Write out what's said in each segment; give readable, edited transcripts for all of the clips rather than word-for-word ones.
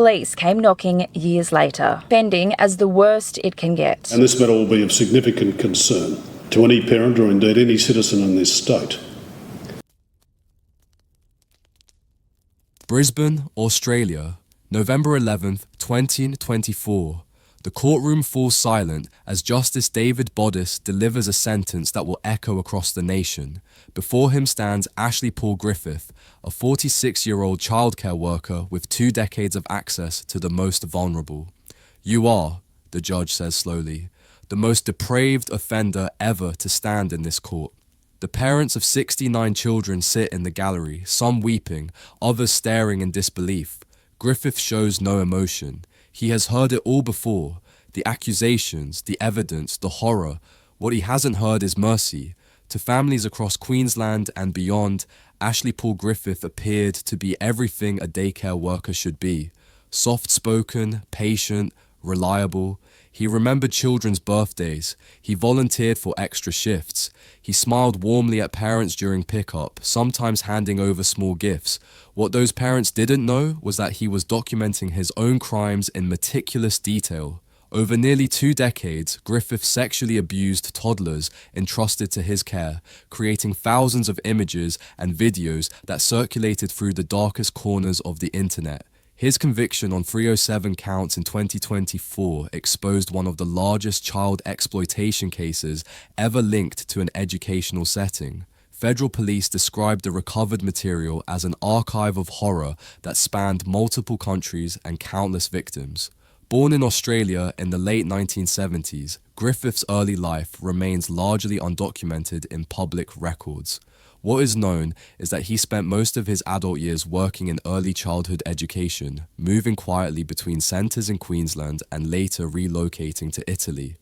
police came knocking years later, offending as the worst it can get. And this matter will be of significant concern to any parent or indeed any citizen in this state. Brisbane, Australia, November 11th, 2024. The courtroom falls silent as Justice David Boddice delivers a sentence that will echo across the nation. Before him stands Ashley Paul Griffith, a 46-year-old childcare worker with 2 decades of access to the most vulnerable. "You are," the judge says slowly, "the most depraved offender ever to stand in this court." The parents of 69 children sit in the gallery, some weeping, others staring in disbelief. Griffith shows no emotion. He has heard it all before, the accusations, the evidence, the horror. What he hasn't heard is mercy. To families across Queensland and beyond, Ashley Paul Griffith appeared to be everything a daycare worker should be. Soft-spoken, patient, reliable. He remembered children's birthdays. He volunteered for extra shifts. He smiled warmly at parents during pickup, sometimes handing over small gifts. What those parents didn't know was that he was documenting his own crimes in meticulous detail. Over nearly 2 decades, Griffith sexually abused toddlers entrusted to his care, creating thousands of images and videos that circulated through the darkest corners of the internet. His conviction on 307 counts in 2024 exposed one of the largest child exploitation cases ever linked to an educational setting. Federal police described the recovered material as an archive of horror that spanned multiple countries and countless victims. Born in Australia in the late 1970s, Griffith's early life remains largely undocumented in public records. What is known is that he spent most of his adult years working in early childhood education, moving quietly between centres in Queensland and later relocating to Italy.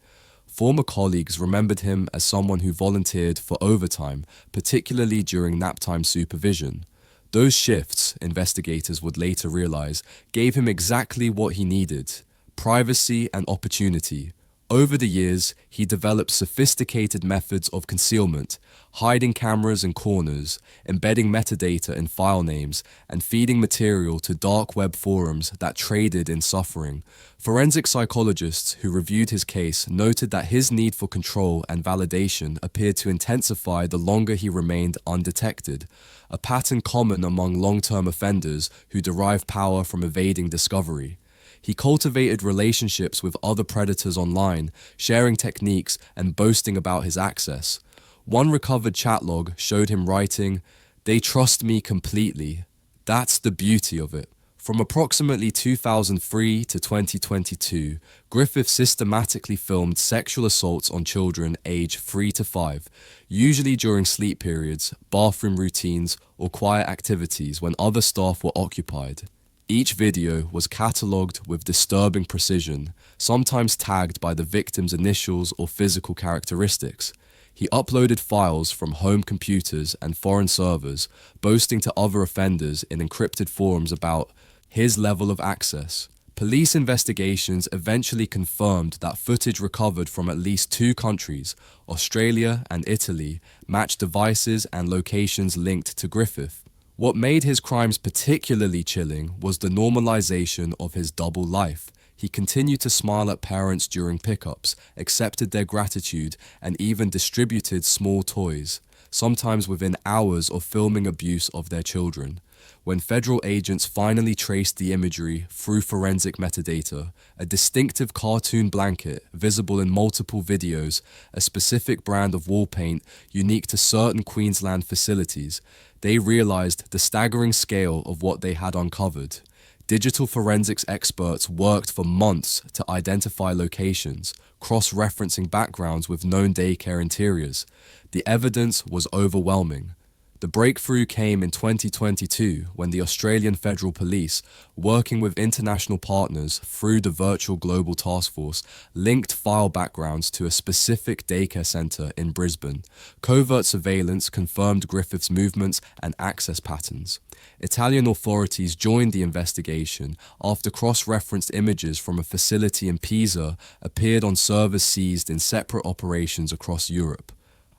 Former colleagues remembered him as someone who volunteered for overtime, particularly during naptime supervision. Those shifts, investigators would later realise, gave him exactly what he needed: privacy and opportunity. Over the years, he developed sophisticated methods of concealment, hiding cameras in corners, embedding metadata in file names, and feeding material to dark web forums that traded in suffering. Forensic psychologists who reviewed his case noted that his need for control and validation appeared to intensify the longer he remained undetected, a pattern common among long-term offenders who derive power from evading discovery. He cultivated relationships with other predators online, sharing techniques and boasting about his access. One recovered chat log showed him writing, "They trust me completely." That's the beauty of it. From approximately 2003 to 2022, Griffith systematically filmed sexual assaults on children aged 3 to 5, usually during sleep periods, bathroom routines, or quiet activities when other staff were occupied. Each video was catalogued with disturbing precision, sometimes tagged by the victim's initials or physical characteristics. He uploaded files from home computers and foreign servers, boasting to other offenders in encrypted forums about his level of access. Police investigations eventually confirmed that footage recovered from at least 2 countries, Australia and Italy, matched devices and locations linked to Griffith. What made his crimes particularly chilling was the normalization of his double life. He continued to smile at parents during pickups, accepted their gratitude, and even distributed small toys, sometimes within hours of filming abuse of their children. When federal agents finally traced the imagery through forensic metadata, a distinctive cartoon blanket visible in multiple videos, a specific brand of wall paint unique to certain Queensland facilities, they realized the staggering scale of what they had uncovered. Digital forensics experts worked for months to identify locations, cross-referencing backgrounds with known daycare interiors. The evidence was overwhelming. The breakthrough came in 2022 when the Australian Federal Police, working with international partners through the Virtual Global Task Force, linked file backgrounds to a specific daycare centre in Brisbane. Covert surveillance confirmed Griffith's movements and access patterns. Italian authorities joined the investigation after cross-referenced images from a facility in Pisa appeared on servers seized in separate operations across Europe.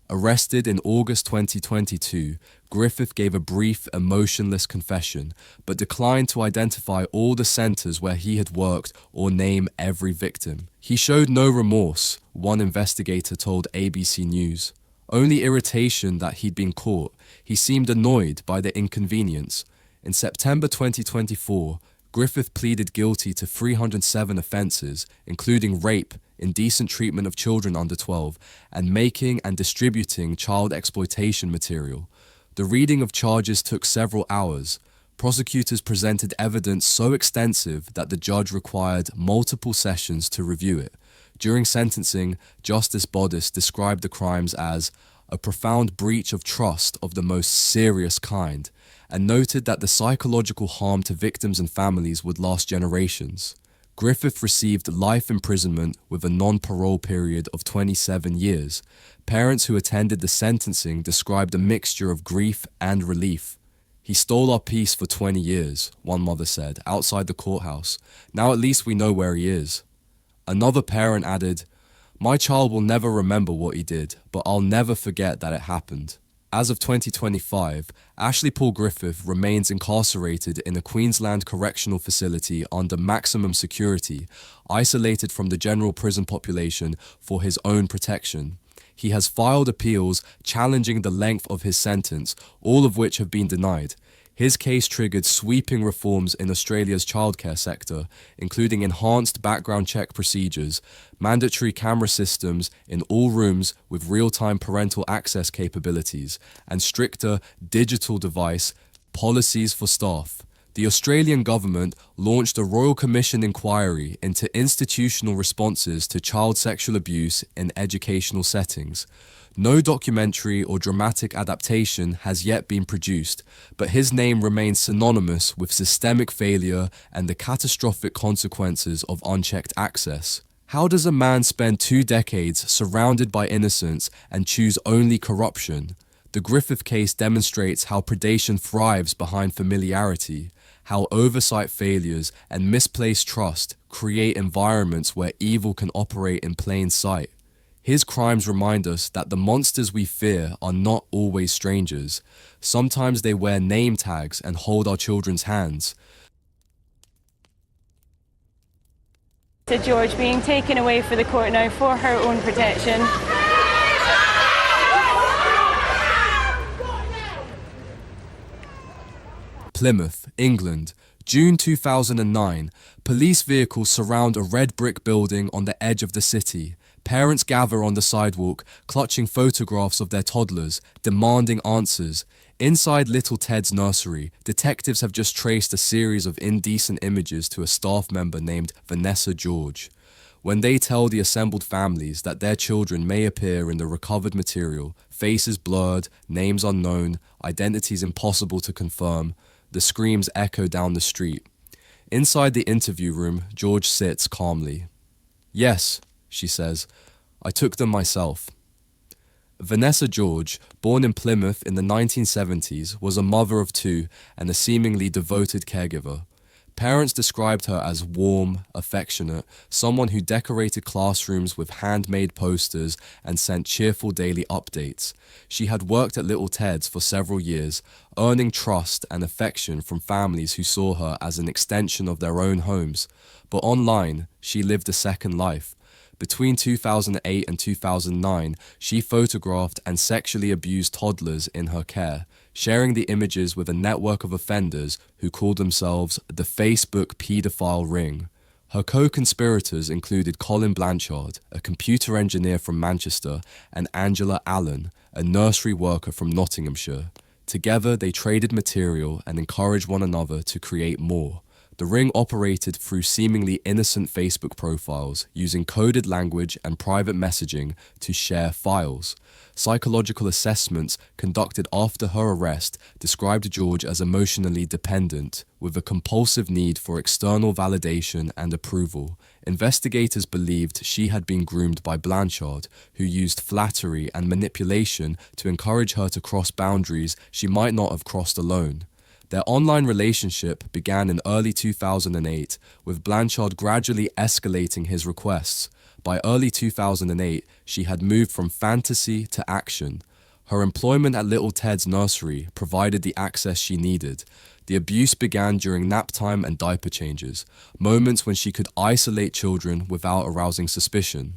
Arrested in August 2022, Griffith gave a brief, emotionless confession, but declined to identify all the centers where he had worked or name every victim. He showed no remorse, one investigator told ABC News. Only irritation that he'd been caught. He seemed annoyed by the inconvenience. In September 2024, Griffith pleaded guilty to 307 offences, including rape, indecent treatment of children under 12, and making and distributing child exploitation material. The reading of charges took several hours. Prosecutors presented evidence so extensive that the judge required multiple sessions to review it. During sentencing, Justice Bodis described the crimes as a profound breach of trust of the most serious kind, and noted that the psychological harm to victims and families would last generations. Griffith received life imprisonment with a non-parole period of 27 years. Parents who attended the sentencing described a mixture of grief and relief. "He stole our peace for 20 years, one mother said, outside the courthouse. Now at least we know where he is. Another parent added, "My child will never remember what he did, but I'll never forget that it happened." As of 2025, Ashley Paul Griffith remains incarcerated in a Queensland correctional facility under maximum security, isolated from the general prison population for his own protection. He has filed appeals challenging the length of his sentence, all of which have been denied. His case triggered sweeping reforms in Australia's childcare sector, including enhanced background check procedures, mandatory camera systems in all rooms with real-time parental access capabilities, and stricter digital device policies for staff. The Australian government launched a Royal Commission inquiry into institutional responses to child sexual abuse in educational settings. No documentary or dramatic adaptation has yet been produced, but his name remains synonymous with systemic failure and the catastrophic consequences of unchecked access. How does a man spend 2 decades surrounded by innocence and choose only corruption? The Griffith case demonstrates how predation thrives behind familiarity, how oversight failures and misplaced trust create environments where evil can operate in plain sight. His crimes remind us that the monsters we fear are not always strangers. Sometimes they wear name tags and hold our children's hands. To George being taken away for the court now for her own protection. Plymouth, England, June 2009. Police vehicles surround a red brick building on the edge of the city. Parents gather on the sidewalk, clutching photographs of their toddlers, demanding answers. Inside little Ted's nursery, detectives have just traced a series of indecent images to a staff member named Vanessa George. When they tell the assembled families that their children may appear in the recovered material, faces blurred, names unknown, identities impossible to confirm, the screams echo down the street. Inside the interview room, George sits calmly. "Yes," she says, "I took them myself." Vanessa George, born in Plymouth in the 1970s, was a mother of 2 and a seemingly devoted caregiver. Parents described her as warm, affectionate, someone who decorated classrooms with handmade posters and sent cheerful daily updates. She had worked at Little Ted's for several years, earning trust and affection from families who saw her as an extension of their own homes. But online, she lived a second life. Between 2008 and 2009, she photographed and sexually abused toddlers in her care, sharing the images with a network of offenders who called themselves the Facebook Paedophile Ring. Her co-conspirators included Colin Blanchard, a computer engineer from Manchester, and Angela Allen, a nursery worker from Nottinghamshire. Together, they traded material and encouraged one another to create more. The ring operated through seemingly innocent Facebook profiles, using coded language and private messaging to share files. Psychological assessments conducted after her arrest described George as emotionally dependent, with a compulsive need for external validation and approval. Investigators believed she had been groomed by Blanchard, who used flattery and manipulation to encourage her to cross boundaries she might not have crossed alone. Their online relationship began in early 2008, with Blanchard gradually escalating his requests. by early 2008, she had moved from fantasy to action. Her employment at Little Ted's nursery provided the access she needed. The abuse began during nap time and diaper changes, moments when she could isolate children without arousing suspicion.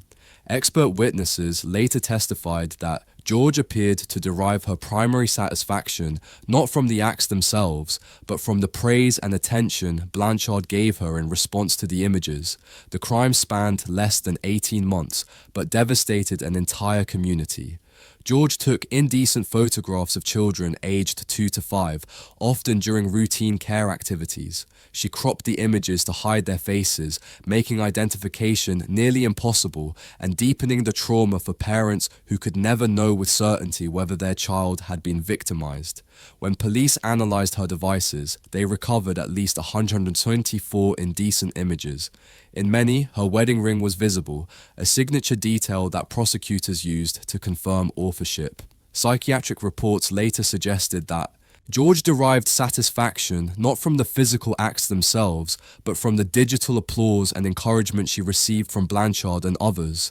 Expert witnesses later testified that George appeared to derive her primary satisfaction not from the acts themselves, but from the praise and attention Blanchard gave her in response to the images. The crime spanned less than 18 months, but devastated an entire community. George took indecent photographs of children aged 2 to 5, often during routine care activities. She cropped the images to hide their faces, making identification nearly impossible and deepening the trauma for parents who could never know with certainty whether their child had been victimized. When police analyzed her devices, they recovered at least 124 indecent images. In many, her wedding ring was visible, a signature detail that prosecutors used to confirm authorship. Psychiatric reports later suggested that George derived satisfaction not from the physical acts themselves, but from the digital applause and encouragement she received from Blanchard and others.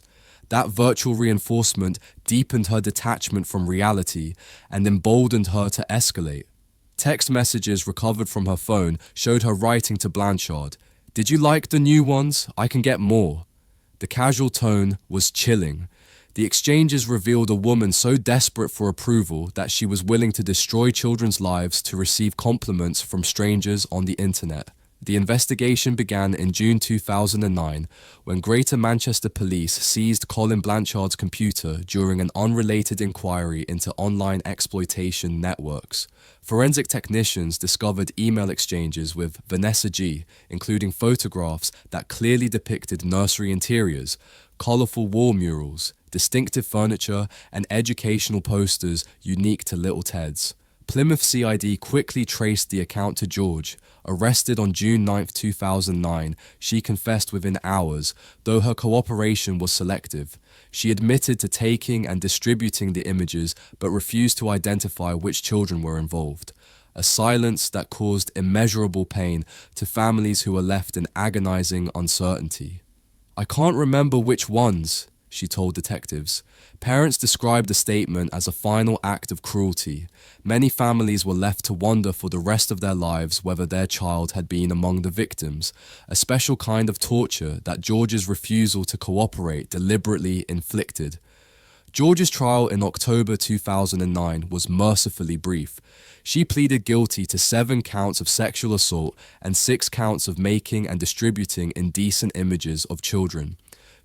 That virtual reinforcement deepened her detachment from reality and emboldened her to escalate. Text messages recovered from her phone showed her writing to Blanchard, "Did you like the new ones? I can get more." The casual tone was chilling. The exchanges revealed a woman so desperate for approval that she was willing to destroy children's lives to receive compliments from strangers on the internet. The investigation began in June 2009 when Greater Manchester Police seized Colin Blanchard's computer during an unrelated inquiry into online exploitation networks. Forensic technicians discovered email exchanges with Vanessa G, including photographs that clearly depicted nursery interiors, colorful wall murals, distinctive furniture, and educational posters unique to Little Ted's. Plymouth CID quickly traced the account to George. Arrested on June 9, 2009, she confessed within hours, though her cooperation was selective. She admitted to taking and distributing the images, but refused to identify which children were involved. A silence that caused immeasurable pain to families who were left in agonizing uncertainty. "I can't remember which ones," she told detectives. Parents described the statement as a final act of cruelty. Many families were left to wonder for the rest of their lives whether their child had been among the victims, a special kind of torture that George's refusal to cooperate deliberately inflicted. George's trial in October 2009 was mercifully brief. She pleaded guilty to 7 counts of sexual assault and 6 counts of making and distributing indecent images of children.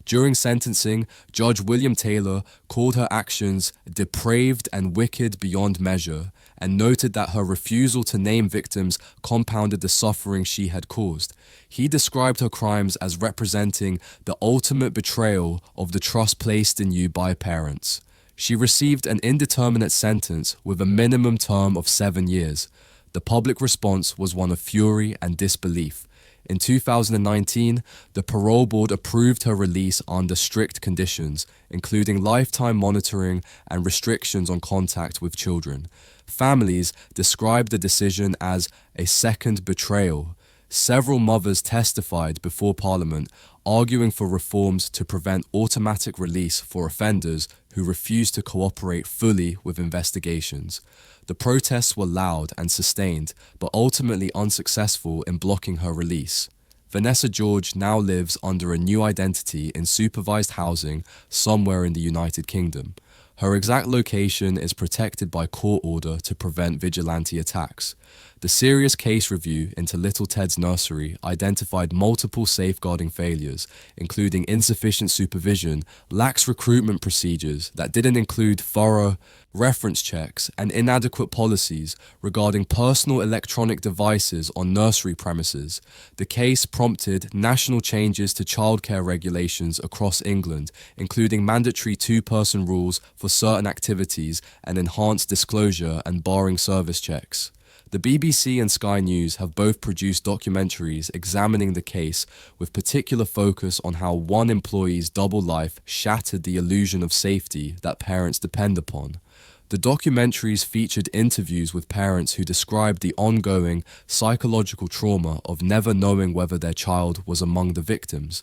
During sentencing, Judge William Taylor called her actions depraved and wicked beyond measure, and noted that her refusal to name victims compounded the suffering she had caused. He described her crimes as representing the ultimate betrayal of the trust placed in you by parents. She received an indeterminate sentence with a minimum term of 7 years. The public response was one of fury and disbelief. In 2019, the parole board approved her release under strict conditions, including lifetime monitoring and restrictions on contact with children. Families described the decision as a second betrayal. Several mothers testified before Parliament, arguing for reforms to prevent automatic release for offenders who refuse to cooperate fully with investigations. The protests were loud and sustained, but ultimately unsuccessful in blocking her release. Vanessa George now lives under a new identity in supervised housing somewhere in the United Kingdom. Her exact location is protected by court order to prevent vigilante attacks. The serious case review into Little Ted's nursery identified multiple safeguarding failures, including insufficient supervision, lax recruitment procedures that didn't include thorough reference checks, and inadequate policies regarding personal electronic devices on nursery premises. The case prompted national changes to childcare regulations across England, including mandatory 2-person rules for certain activities and enhanced disclosure and barring service checks. The BBC and Sky News have both produced documentaries examining the case with particular focus on how one employee's double life shattered the illusion of safety that parents depend upon. The documentaries featured interviews with parents who described the ongoing psychological trauma of never knowing whether their child was among the victims.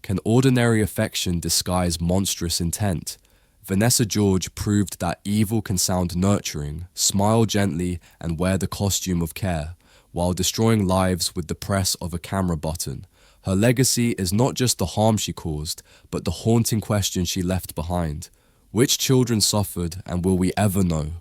Can ordinary affection disguise monstrous intent? Vanessa George proved that evil can sound nurturing, smile gently, and wear the costume of care, while destroying lives with the press of a camera button. Her legacy is not just the harm she caused, but the haunting question she left behind. Which children suffered, and will we ever know?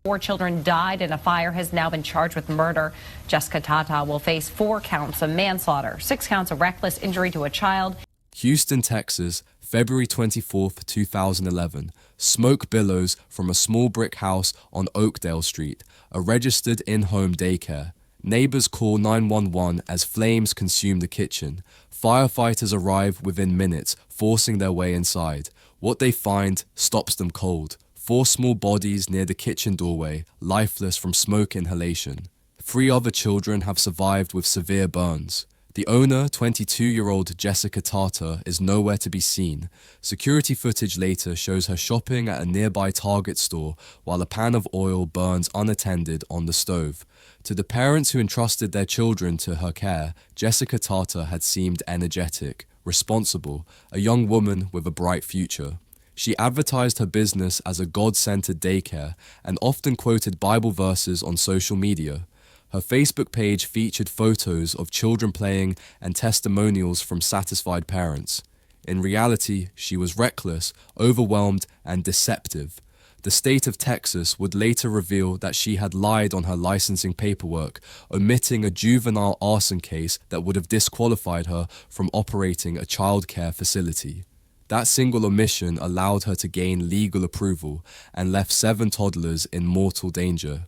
4 children died in a fire, has now been charged with murder. Jessica Tata will face 4 counts of manslaughter, 6 counts of reckless injury to a child. Houston, Texas, February 24, 2011. Smoke billows from a small brick house on Oakdale Street, a registered in-home daycare. Neighbors call 911 as flames consume the kitchen. Firefighters arrive within minutes, forcing their way inside. What they find stops them cold. 4 small bodies near the kitchen doorway, lifeless from smoke inhalation. 3 other children have survived with severe burns. The owner, 22-year-old Jessica Tata, is nowhere to be seen. Security footage later shows her shopping at a nearby Target store while a pan of oil burns unattended on the stove. To the parents who entrusted their children to her care, Jessica Tata had seemed energetic, responsible, a young woman with a bright future. She advertised her business as a God-centered daycare and often quoted Bible verses on social media. Her Facebook page featured photos of children playing and testimonials from satisfied parents. In reality, she was reckless, overwhelmed, and deceptive. The state of Texas would later reveal that she had lied on her licensing paperwork, omitting a juvenile arson case that would have disqualified her from operating a childcare facility. That single omission allowed her to gain legal approval and left 7 toddlers in mortal danger.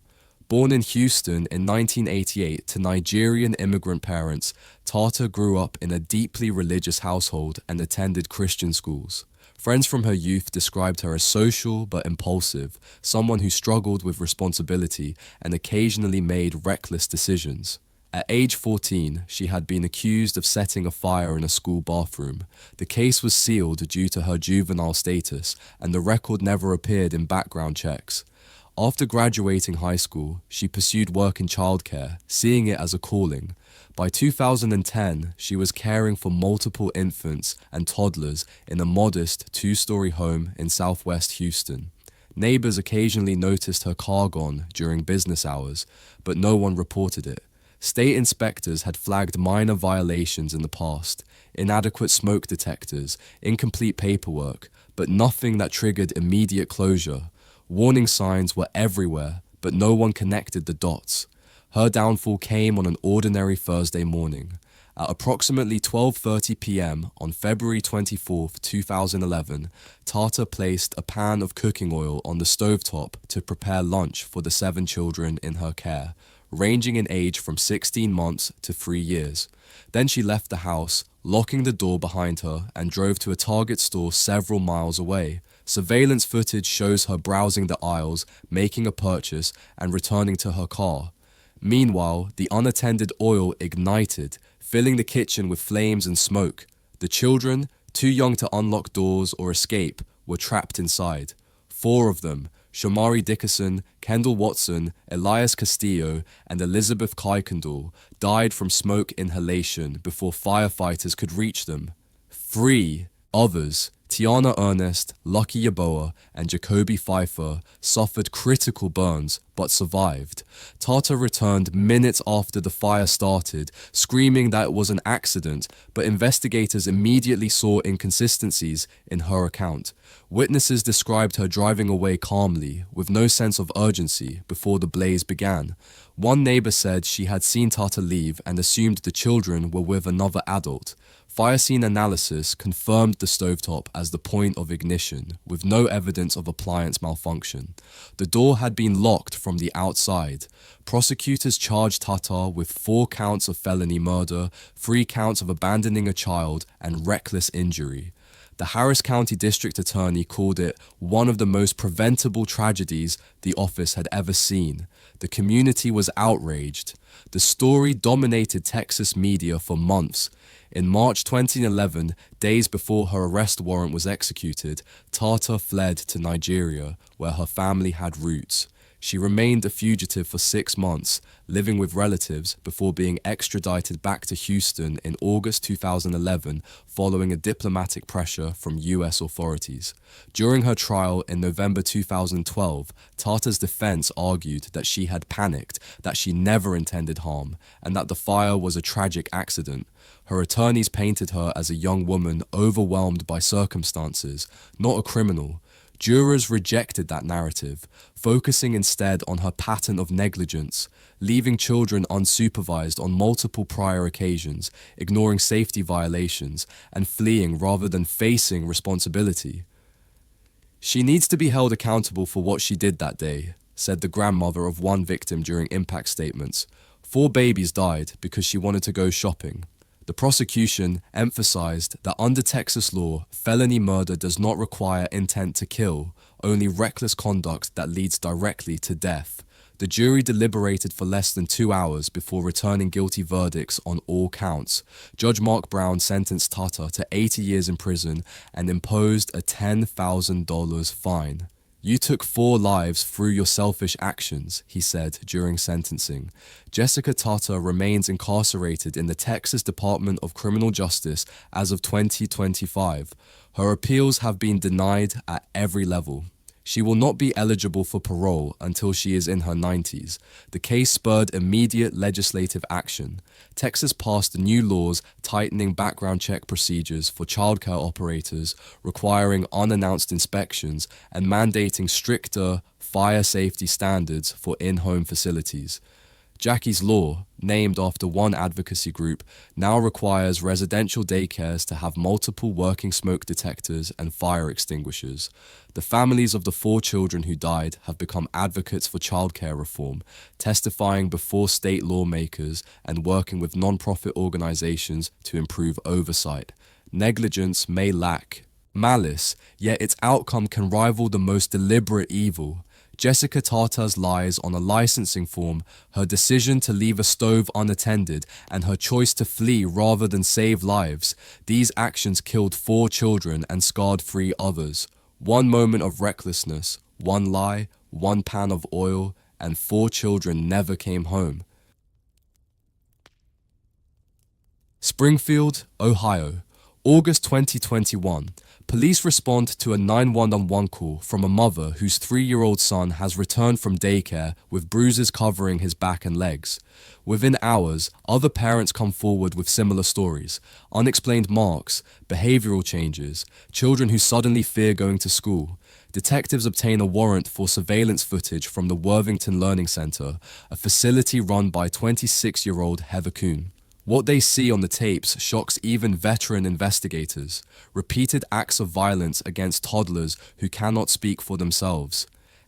Born in Houston in 1988 to Nigerian immigrant parents, Tata grew up in a deeply religious household and attended Christian schools. Friends from her youth described her as social but impulsive, someone who struggled with responsibility and occasionally made reckless decisions. At age 14, she had been accused of setting a fire in a school bathroom. The case was sealed due to her juvenile status, and the record never appeared in background checks. After graduating high school, she pursued work in childcare, seeing it as a calling. By 2010, she was caring for multiple infants and toddlers in a modest 2-story home in southwest Houston. Neighbors occasionally noticed her car gone during business hours, but no one reported it. State inspectors had flagged minor violations in the past, inadequate smoke detectors, incomplete paperwork, but nothing that triggered immediate closure. Warning signs were everywhere, but no one connected the dots. Her downfall came on an ordinary Thursday morning. At approximately 12:30 p.m. on February 24, 2011, Tata placed a pan of cooking oil on the stovetop to prepare lunch for the 7 children in her care, ranging in age from 16 months to 3 years. Then she left the house, locking the door behind her, and drove to a Target store several miles away. Surveillance footage shows her browsing the aisles, making a purchase, and returning to her car. Meanwhile, the unattended oil ignited, filling the kitchen with flames and smoke. The children, too young to unlock doors or escape, were trapped inside. 4 of them, Shamari Dickerson, Kendall Watson, Elias Castillo, and Elizabeth Kuykendall, died from smoke inhalation before firefighters could reach them. 3 others, Tiana Ernest, Lucky Yaboa, and Jacoby Pfeiffer, suffered critical burns but survived. Tata returned minutes after the fire started, screaming that it was an accident, but investigators immediately saw inconsistencies in her account. Witnesses described her driving away calmly, with no sense of urgency, before the blaze began. One neighbor said she had seen Tata leave and assumed the children were with another adult. Fire scene analysis confirmed the stovetop as the point of ignition, with no evidence of appliance malfunction. The door had been locked from the outside. Prosecutors charged Tata with 4 counts of felony murder, 3 counts of abandoning a child, and reckless injury. The Harris County District Attorney called it one of the most preventable tragedies the office had ever seen. The community was outraged. The story dominated Texas media for months. In March 2011, days before her arrest warrant was executed, Tata fled to Nigeria, where her family had roots. She remained a fugitive for 6 months, living with relatives before being extradited back to Houston in August 2011 following a diplomatic pressure from US authorities. During her trial in November 2012, Tata's defense argued that she had panicked, that she never intended harm, and that the fire was a tragic accident. Her attorneys painted her as a young woman overwhelmed by circumstances, not a criminal. Jurors rejected that narrative, focusing instead on her pattern of negligence, leaving children unsupervised on multiple prior occasions, ignoring safety violations, and fleeing rather than facing responsibility. "She needs to be held accountable for what she did that day," said the grandmother of one victim during impact statements. 4 babies died because she wanted to go shopping. The prosecution emphasized that under Texas law, felony murder does not require intent to kill, only reckless conduct that leads directly to death. The jury deliberated for less than 2 hours before returning guilty verdicts on all counts. Judge Mark Brown sentenced Tata to 80 years in prison and imposed a $10,000 fine. "You took 4 lives through your selfish actions," he said during sentencing. Jessica Tata remains incarcerated in the Texas Department of Criminal Justice as of 2025. Her appeals have been denied at every level. She will not be eligible for parole until she is in her 90s. The case spurred immediate legislative action. Texas passed new laws tightening background check procedures for childcare operators, requiring unannounced inspections, and mandating stricter fire safety standards for in-home facilities. Jackie's Law, named after one advocacy group, now requires residential daycares to have multiple working smoke detectors and fire extinguishers. The families of the 4 children who died have become advocates for childcare reform, testifying before state lawmakers and working with non-profit organizations to improve oversight. Negligence may lack malice, yet its outcome can rival the most deliberate evil. Jessica Tata's lies on a licensing form, her decision to leave a stove unattended, and her choice to flee rather than save lives. These actions killed 4 children and scarred 3 others. 1 moment of recklessness, 1 lie, 1 pan of oil, and 4 children never came home. Springfield, Ohio, August 2021. Police respond to a 911 call from a mother whose 3-year-old son has returned from daycare with bruises covering his back and legs. Within hours, other parents come forward with similar stories: unexplained marks, behavioral changes, children who suddenly fear going to school. Detectives obtain a warrant for surveillance footage from the Worthington Learning Center, a facility run by 26-year-old Heather Kuhn. What they see on the tapes shocks even veteran investigators: repeated acts of violence against toddlers who cannot speak for themselves.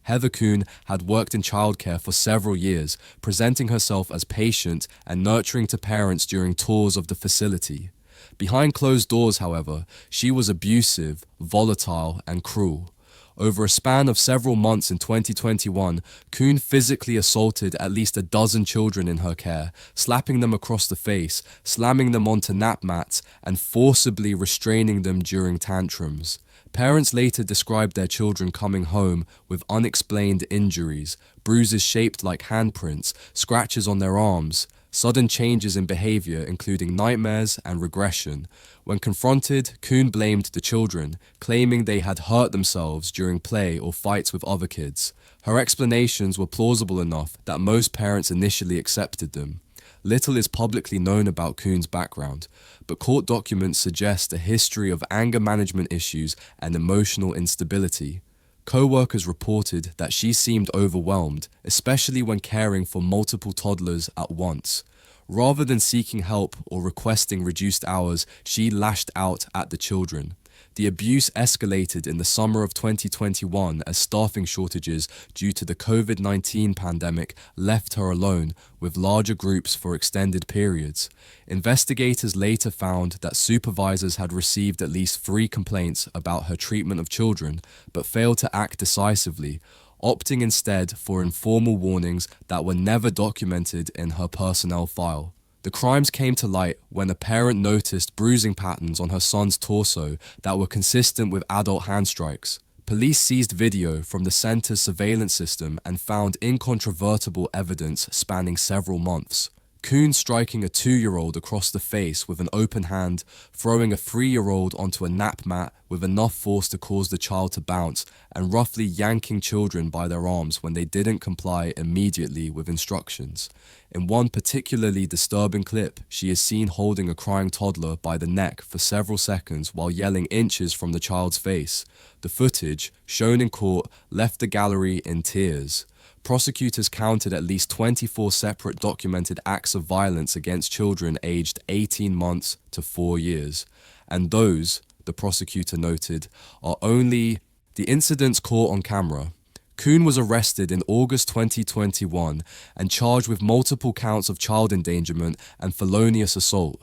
Heather Kuhn had worked in childcare for several years, presenting herself as patient and nurturing to parents during tours of the facility. Behind closed doors, however, she was abusive, volatile, and cruel. Over a span of several months in 2021, Kuhn physically assaulted at least a dozen children in her care, slapping them across the face, slamming them onto nap mats, and forcibly restraining them during tantrums. Parents later described their children coming home with unexplained injuries, bruises shaped like handprints, scratches on their arms, sudden changes in behavior including nightmares and regression. When confronted, Kuhn blamed the children, claiming they had hurt themselves during play or fights with other kids. Her explanations were plausible enough that most parents initially accepted them. Little is publicly known about Kuhn's background, but court documents suggest a history of anger management issues and emotional instability. Co-workers reported that she seemed overwhelmed, especially when caring for multiple toddlers at once. Rather than seeking help or requesting reduced hours, she lashed out at the children. The abuse escalated in the summer of 2021 as staffing shortages due to the COVID-19 pandemic left her alone with larger groups for extended periods. Investigators later found that supervisors had received at least 3 complaints about her treatment of children, but failed to act decisively, opting instead for informal warnings that were never documented in her personnel file. The crimes came to light when a parent noticed bruising patterns on her son's torso that were consistent with adult hand strikes. Police seized video from the center's surveillance system and found incontrovertible evidence spanning several months. Kuhn striking a 2-year-old across the face with an open hand, throwing a 3-year-old onto a nap mat with enough force to cause the child to bounce, and roughly yanking children by their arms when they didn't comply immediately with instructions. In one particularly disturbing clip, she is seen holding a crying toddler by the neck for several seconds while yelling inches from the child's face. The footage, shown in court, left the gallery in tears. Prosecutors counted at least 24 separate documented acts of violence against children aged 18 months to 4 years. And those, the prosecutor noted, are only the incidents caught on camera. Kuhn was arrested in August 2021 and charged with multiple counts of child endangerment and felonious assault.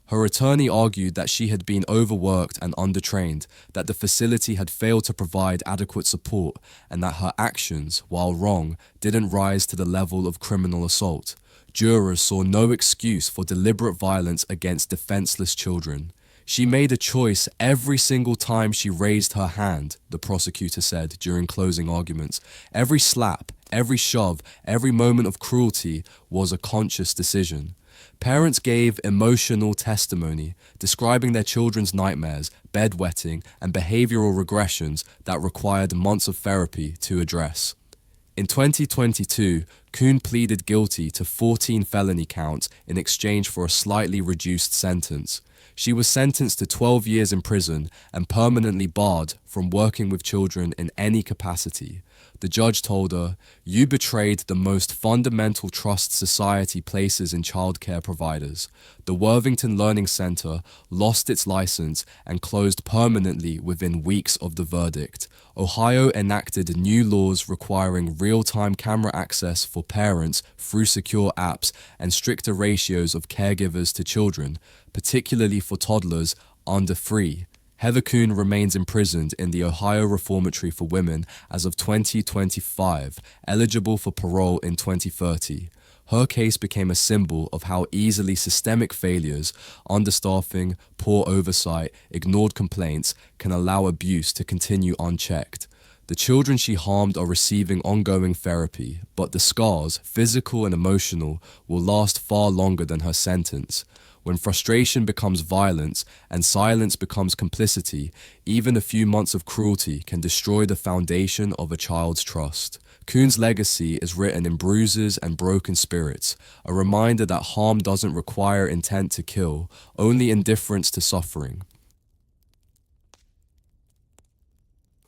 Her attorney argued that she had been overworked and undertrained, that the facility had failed to provide adequate support, and that her actions, while wrong, didn't rise to the level of criminal assault. Jurors saw no excuse for deliberate violence against defenseless children. She made a choice every single time she raised her hand, the prosecutor said during closing arguments. Every slap, every shove, every moment of cruelty was a conscious decision. Parents gave emotional testimony, describing their children's nightmares, bedwetting, and behavioral regressions that required months of therapy to address. In 2022, Kuhn pleaded guilty to 14 felony counts in exchange for a slightly reduced sentence. She was sentenced to 12 years in prison and permanently barred from working with children in any capacity. The judge told her, "You betrayed the most fundamental trust society places in childcare providers. The Worthington Learning Center lost its license and closed permanently within weeks of the verdict. Ohio enacted new laws requiring real-time camera access for parents through secure apps and stricter ratios of caregivers to children, particularly for toddlers under 3. Heather Kuhn remains imprisoned in the Ohio Reformatory for Women as of 2025, eligible for parole in 2030. Her case became a symbol of how easily systemic failures, understaffing, poor oversight, ignored complaints can allow abuse to continue unchecked. The children she harmed are receiving ongoing therapy, but the scars, physical and emotional, will last far longer than her sentence. When frustration becomes violence and silence becomes complicity, even a few months of cruelty can destroy the foundation of a child's trust. Kuhn's legacy is written in bruises and broken spirits, a reminder that harm doesn't require intent to kill, only indifference to suffering.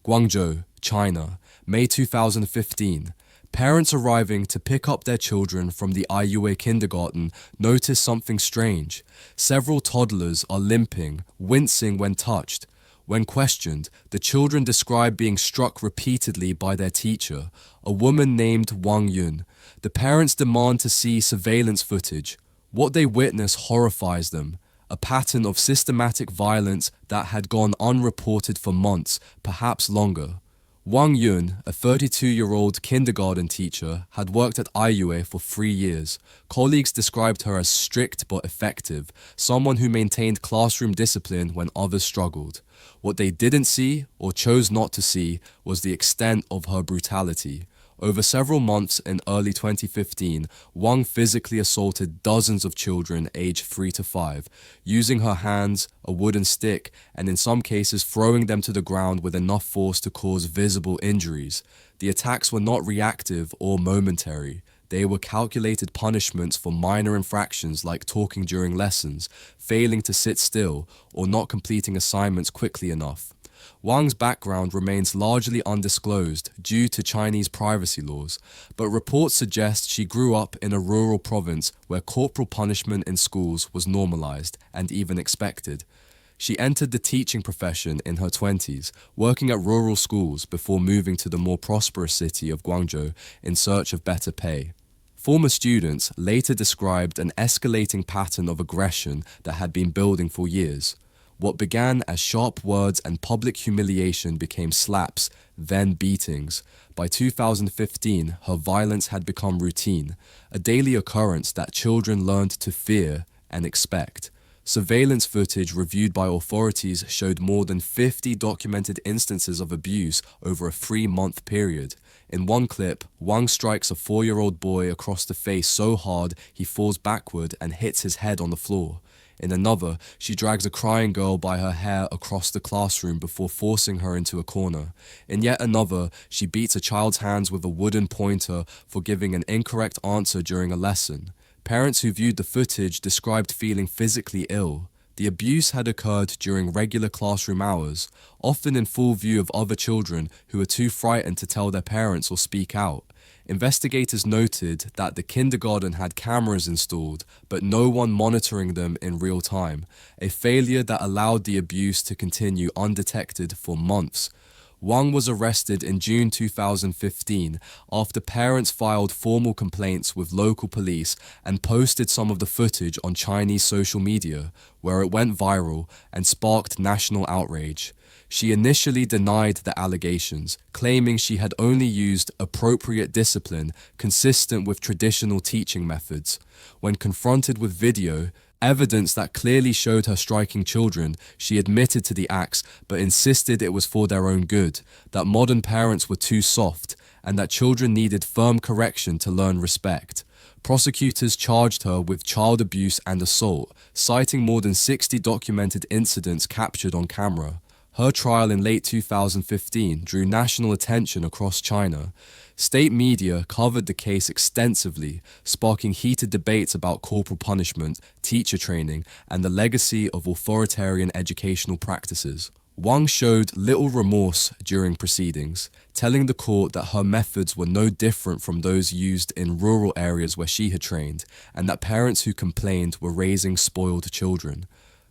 Guangzhou, China, May 2015. Parents arriving to pick up their children from the Aiyue kindergarten notice something strange. Several toddlers are limping, wincing when touched. When questioned, the children describe being struck repeatedly by their teacher, a woman named Wang Yun. The parents demand to see surveillance footage. What they witness horrifies them. A pattern of systematic violence that had gone unreported for months, perhaps longer. Wang Yun, a 32-year-old kindergarten teacher, had worked at Aiyue for 3 years. Colleagues described her as strict but effective, someone who maintained classroom discipline when others struggled. What they didn't see, or chose not to see, was the extent of her brutality. Over several months in early 2015, Wang physically assaulted dozens of children aged 3 to 5, using her hands, a wooden stick, and in some cases throwing them to the ground with enough force to cause visible injuries. The attacks were not reactive or momentary. They were calculated punishments for minor infractions like talking during lessons, failing to sit still, or not completing assignments quickly enough. Wang's background remains largely undisclosed due to Chinese privacy laws, but reports suggest she grew up in a rural province where corporal punishment in schools was normalized and even expected. She entered the teaching profession in her 20s, working at rural schools before moving to the more prosperous city of Guangzhou in search of better pay. Former students later described an escalating pattern of aggression that had been building for years. What began as sharp words and public humiliation became slaps, then beatings. By 2015, her violence had become routine, a daily occurrence that children learned to fear and expect. Surveillance footage reviewed by authorities showed more than 50 documented instances of abuse over a 3-month period. In one clip, Wang strikes a 4-year-old boy across the face so hard he falls backward and hits his head on the floor. In another, she drags a crying girl by her hair across the classroom before forcing her into a corner. In yet another, she beats a child's hands with a wooden pointer for giving an incorrect answer during a lesson. Parents who viewed the footage described feeling physically ill. The abuse had occurred during regular classroom hours, often in full view of other children who were too frightened to tell their parents or speak out. Investigators noted that the kindergarten had cameras installed, but no one monitoring them in real time, a failure that allowed the abuse to continue undetected for months. Wang was arrested in June 2015 after parents filed formal complaints with local police and posted some of the footage on Chinese social media, where it went viral and sparked national outrage. She initially denied the allegations, claiming she had only used appropriate discipline consistent with traditional teaching methods. When confronted with video, evidence that clearly showed her striking children, she admitted to the acts but insisted it was for their own good, that modern parents were too soft, and that children needed firm correction to learn respect. Prosecutors charged her with child abuse and assault, citing more than 60 documented incidents captured on camera. Her trial in late 2015 drew national attention across China. State media covered the case extensively, sparking heated debates about corporal punishment, teacher training, and the legacy of authoritarian educational practices. Wang showed little remorse during proceedings, telling the court that her methods were no different from those used in rural areas where she had trained, and that parents who complained were raising spoiled children.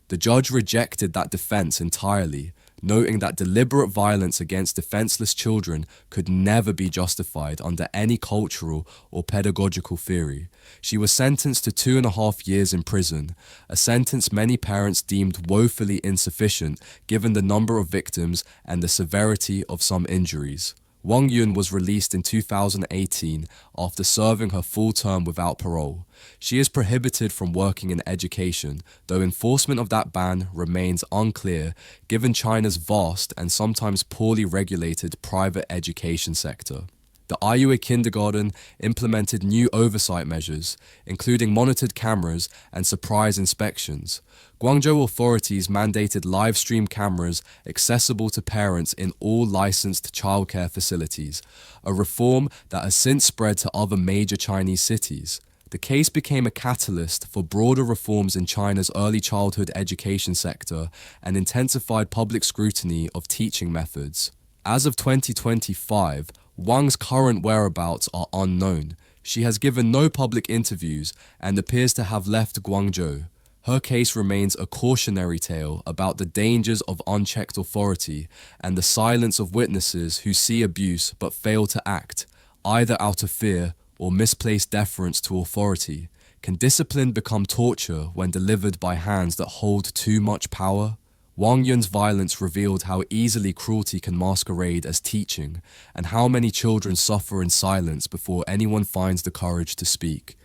The judge rejected that defense entirely, noting that deliberate violence against defenseless children could never be justified under any cultural or pedagogical theory. She was sentenced to 2.5 years in prison, a sentence many parents deemed woefully insufficient given the number of victims and the severity of some injuries. Wang Yun was released in 2018 after serving her full term without parole. She is prohibited from working in education, though enforcement of that ban remains unclear given China's vast and sometimes poorly regulated private education sector. The Iowa kindergarten implemented new oversight measures, including monitored cameras and surprise inspections. Guangzhou authorities mandated live stream cameras accessible to parents in all licensed childcare facilities, a reform that has since spread to other major Chinese cities. The case became a catalyst for broader reforms in China's early childhood education sector and intensified public scrutiny of teaching methods. As of 2025, Wang's current whereabouts are unknown. She has given no public interviews and appears to have left Guangzhou. Her case remains a cautionary tale about the dangers of unchecked authority and the silence of witnesses who see abuse but fail to act, either out of fear or misplaced deference to authority. Can discipline become torture when delivered by hands that hold too much power? Wang Yun's violence revealed how easily cruelty can masquerade as teaching, and how many children suffer in silence before anyone finds the courage to speak.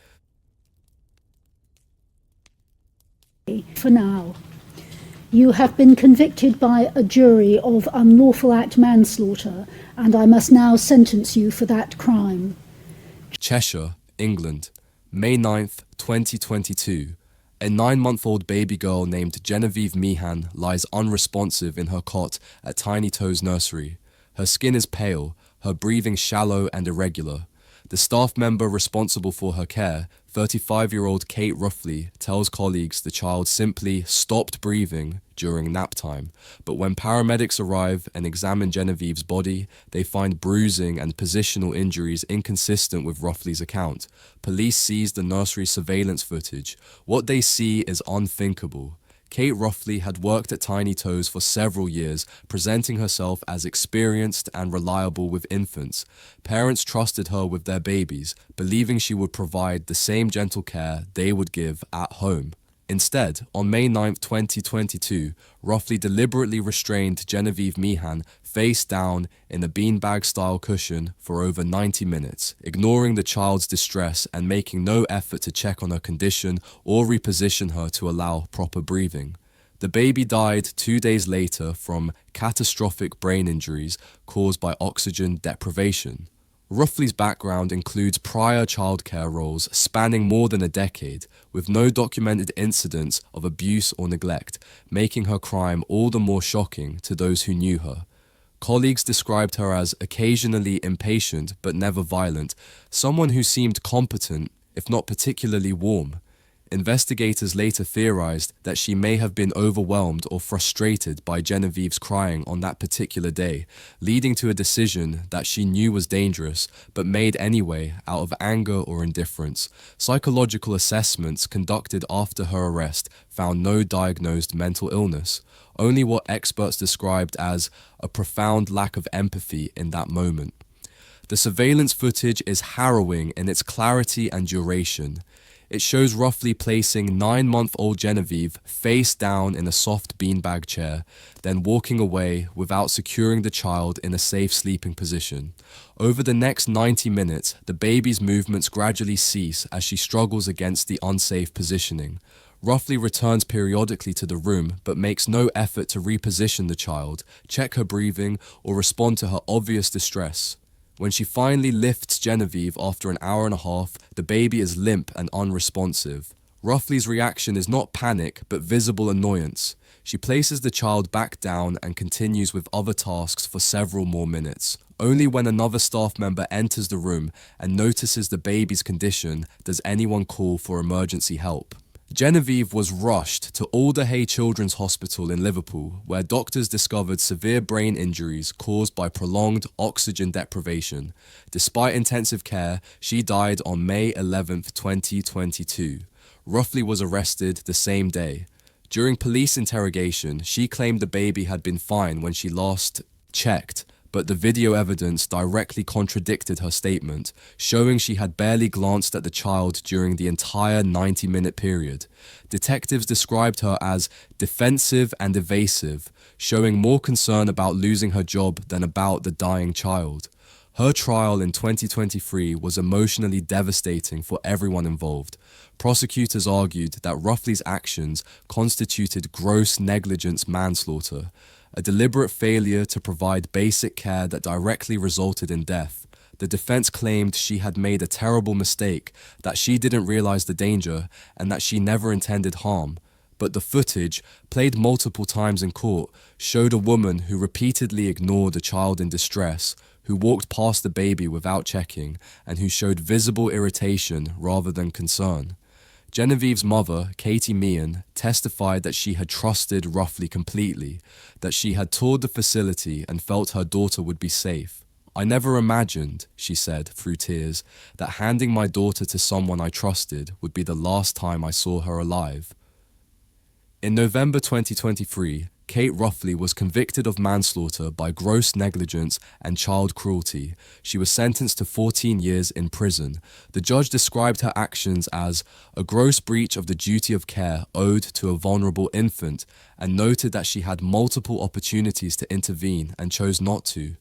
For now, you have been convicted by a jury of unlawful act manslaughter, and I must now sentence you for that crime. Cheshire, England, May 9th, 2022. A 9-month-old baby girl named Genevieve Meehan lies unresponsive in her cot at Tiny Toes Nursery. Her skin is pale, her breathing shallow and irregular. The staff member responsible for her care, 35-year-old Kate Ruffley, tells colleagues the child simply stopped breathing during nap time, but when paramedics arrive and examine Genevieve's body, they find bruising and positional injuries inconsistent with Ruffley's account. Police seize the nursery surveillance footage. What they see is unthinkable. Kate Ruffley had worked at Tiny Toes for several years, presenting herself as experienced and reliable with infants. Parents trusted her with their babies, believing she would provide the same gentle care they would give at home. Instead, on May 9, 2022, Ruffley deliberately restrained Genevieve Meehan face down in a beanbag-style cushion for over 90 minutes, ignoring the child's distress and making no effort to check on her condition or reposition her to allow proper breathing. The baby died 2 days later from catastrophic brain injuries caused by oxygen deprivation. Ruffley's background includes prior childcare roles spanning more than a decade, with no documented incidents of abuse or neglect, making her crime all the more shocking to those who knew her. Colleagues described her as occasionally impatient but never violent, someone who seemed competent, if not particularly warm. Investigators later theorized that she may have been overwhelmed or frustrated by Genevieve's crying on that particular day, leading to a decision that she knew was dangerous but made anyway out of anger or indifference. Psychological assessments conducted after her arrest found no diagnosed mental illness, only what experts described as a profound lack of empathy in that moment. The surveillance footage is harrowing in its clarity and duration. It shows Ruffley placing 9-month-old Genevieve face down in a soft beanbag chair, then walking away without securing the child in a safe sleeping position. Over the next 90 minutes, the baby's movements gradually cease as she struggles against the unsafe positioning. Ruffley returns periodically to the room but makes no effort to reposition the child, check her breathing, or respond to her obvious distress. When she finally lifts Genevieve after an hour and a half, the baby is limp and unresponsive. Ruffley's reaction is not panic, but visible annoyance. She places the child back down and continues with other tasks for several more minutes. Only when another staff member enters the room and notices the baby's condition does anyone call for emergency help. Genevieve was rushed to Alderhay Children's Hospital in Liverpool, where doctors discovered severe brain injuries caused by prolonged oxygen deprivation. Despite intensive care, she died on May 11, 2022. Ruffley was arrested the same day. During police interrogation, she claimed the baby had been fine when she last checked, but the video evidence directly contradicted her statement, showing she had barely glanced at the child during the entire 90-minute period. Detectives described her as defensive and evasive, showing more concern about losing her job than about the dying child. Her trial in 2023 was emotionally devastating for everyone involved. Prosecutors argued that Ruffley's actions constituted gross negligence manslaughter, a deliberate failure to provide basic care that directly resulted in death. The defense claimed she had made a terrible mistake, that she didn't realize the danger, and that she never intended harm. But the footage, played multiple times in court, showed a woman who repeatedly ignored a child in distress, who walked past the baby without checking, and who showed visible irritation rather than concern. Genevieve's mother, Katie Meehan, testified that she had trusted Ruffley completely, that she had toured the facility and felt her daughter would be safe. "I never imagined," she said through tears, "that handing my daughter to someone I trusted would be the last time I saw her alive." In November 2023, Kate Ruffley was convicted of manslaughter by gross negligence and child cruelty. She was sentenced to 14 years in prison. The judge described her actions as a gross breach of the duty of care owed to a vulnerable infant, and noted that she had multiple opportunities to intervene and chose not to.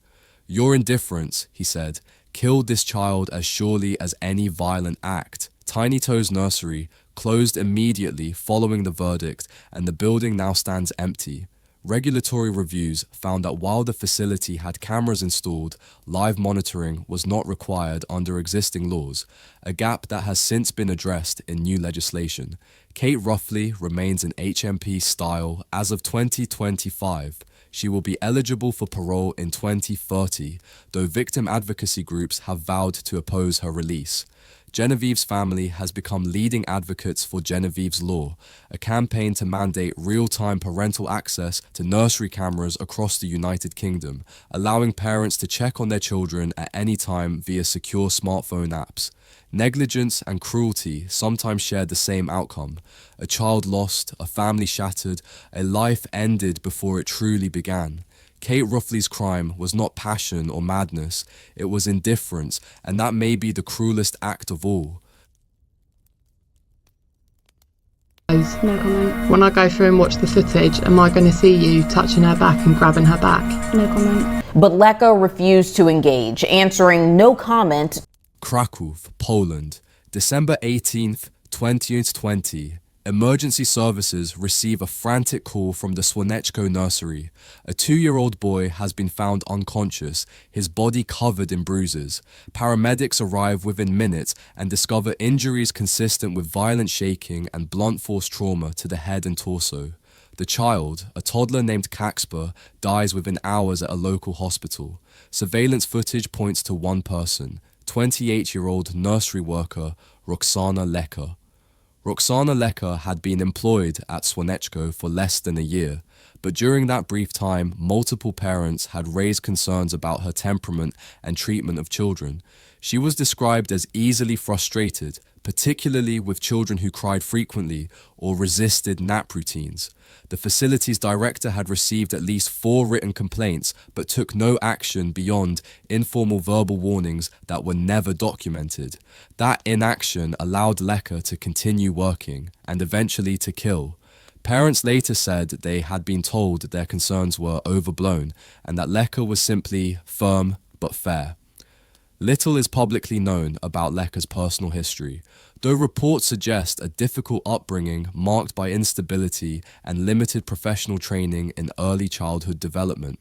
"Your indifference," he said, "killed this child as surely as any violent act." Tiny Toes Nursery closed immediately following the verdict, and the building now stands empty. Regulatory reviews found that while the facility had cameras installed, live monitoring was not required under existing laws, a gap that has since been addressed in new legislation. Kate Ruffley remains an HMP style as of 2025. She will be eligible for parole in 2030, though victim advocacy groups have vowed to oppose her release. Genevieve's family has become leading advocates for Genevieve's Law, a campaign to mandate real-time parental access to nursery cameras across the United Kingdom, allowing parents to check on their children at any time via secure smartphone apps. Negligence and cruelty sometimes share the same outcome: a child lost, a family shattered, a life ended before it truly began. Kate Ruffley's crime was not passion or madness, it was indifference, and that may be the cruelest act of all. videos? No comment. When I go through and watch the footage, am I going to see you touching her back and grabbing her back? No comment. But Leka refused to engage, answering no comment. Kraków, Poland, December 18th, 2020. Emergency services receive a frantic call from the Słoneczko nursery. A 2-year-old boy has been found unconscious, his body covered in bruises. Paramedics arrive within minutes and discover injuries consistent with violent shaking and blunt force trauma to the head and torso. The child, a toddler named Kacper, dies within hours at a local hospital. Surveillance footage points to one person, 28-year-old nursery worker Roxana Leka. Roxana Leka had been employed at Słoneczko for less than a year, but during that brief time, multiple parents had raised concerns about her temperament and treatment of children. She was described as easily frustrated, particularly with children who cried frequently or resisted nap routines. The facility's director had received at least 4 written complaints, but took no action beyond informal verbal warnings that were never documented. That inaction allowed Leka to continue working and eventually to kill. Parents later said they had been told their concerns were overblown and that Leka was simply firm but fair. Little is publicly known about Leka's personal history, though reports suggest a difficult upbringing marked by instability and limited professional training in early childhood development.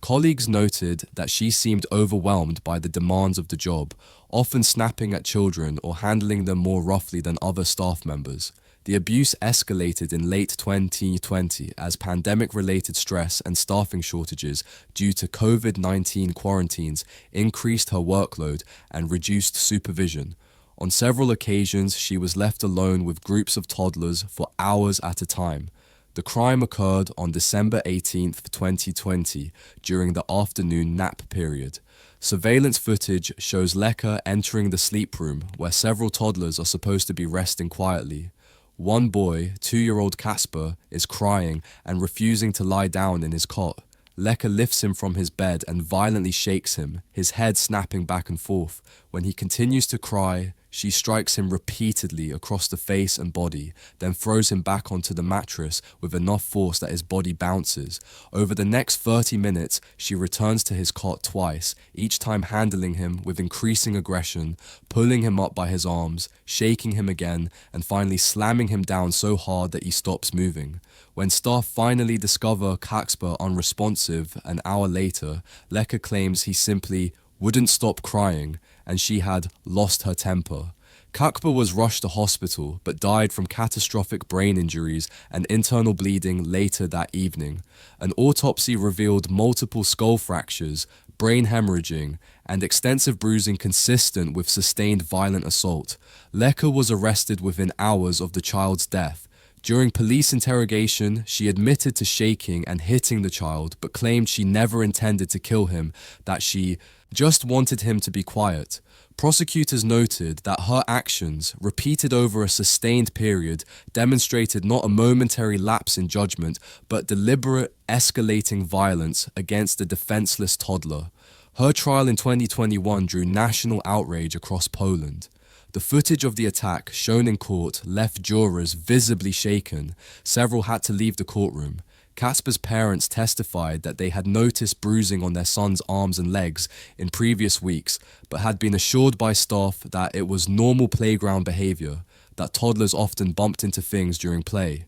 Colleagues noted that she seemed overwhelmed by the demands of the job, often snapping at children or handling them more roughly than other staff members. The abuse escalated in late 2020 as pandemic-related stress and staffing shortages due to COVID-19 quarantines increased her workload and reduced supervision. On several occasions, she was left alone with groups of toddlers for hours at a time. The crime occurred on December 18, 2020, during the afternoon nap period. Surveillance footage shows Leka entering the sleep room where several toddlers are supposed to be resting quietly. One boy, 2-year-old Kacper, is crying and refusing to lie down in his cot. Leka lifts him from his bed and violently shakes him, his head snapping back and forth. When he continues to cry, she strikes him repeatedly across the face and body, then throws him back onto the mattress with enough force that his body bounces. Over the next 30 minutes, she returns to his cot twice, each time handling him with increasing aggression, pulling him up by his arms, shaking him again, and finally slamming him down so hard that he stops moving. When staff finally discover Kacper unresponsive an hour later, Leka claims he simply wouldn't stop crying and she had lost her temper. Kacper was rushed to hospital but died from catastrophic brain injuries and internal bleeding later that evening. An autopsy revealed multiple skull fractures, brain hemorrhaging, and extensive bruising consistent with sustained violent assault. Leka was arrested within hours of the child's death. During police interrogation, she admitted to shaking and hitting the child, but claimed she never intended to kill him, that she just wanted him to be quiet. Prosecutors noted that her actions, repeated over a sustained period, demonstrated not a momentary lapse in judgment, but deliberate, escalating violence against a defenseless toddler. Her trial in 2021 drew national outrage across Poland. The footage of the attack shown in court left jurors visibly shaken. Several had to leave the courtroom. Kacper's parents testified that they had noticed bruising on their son's arms and legs in previous weeks, but had been assured by staff that it was normal playground behavior, that toddlers often bumped into things during play.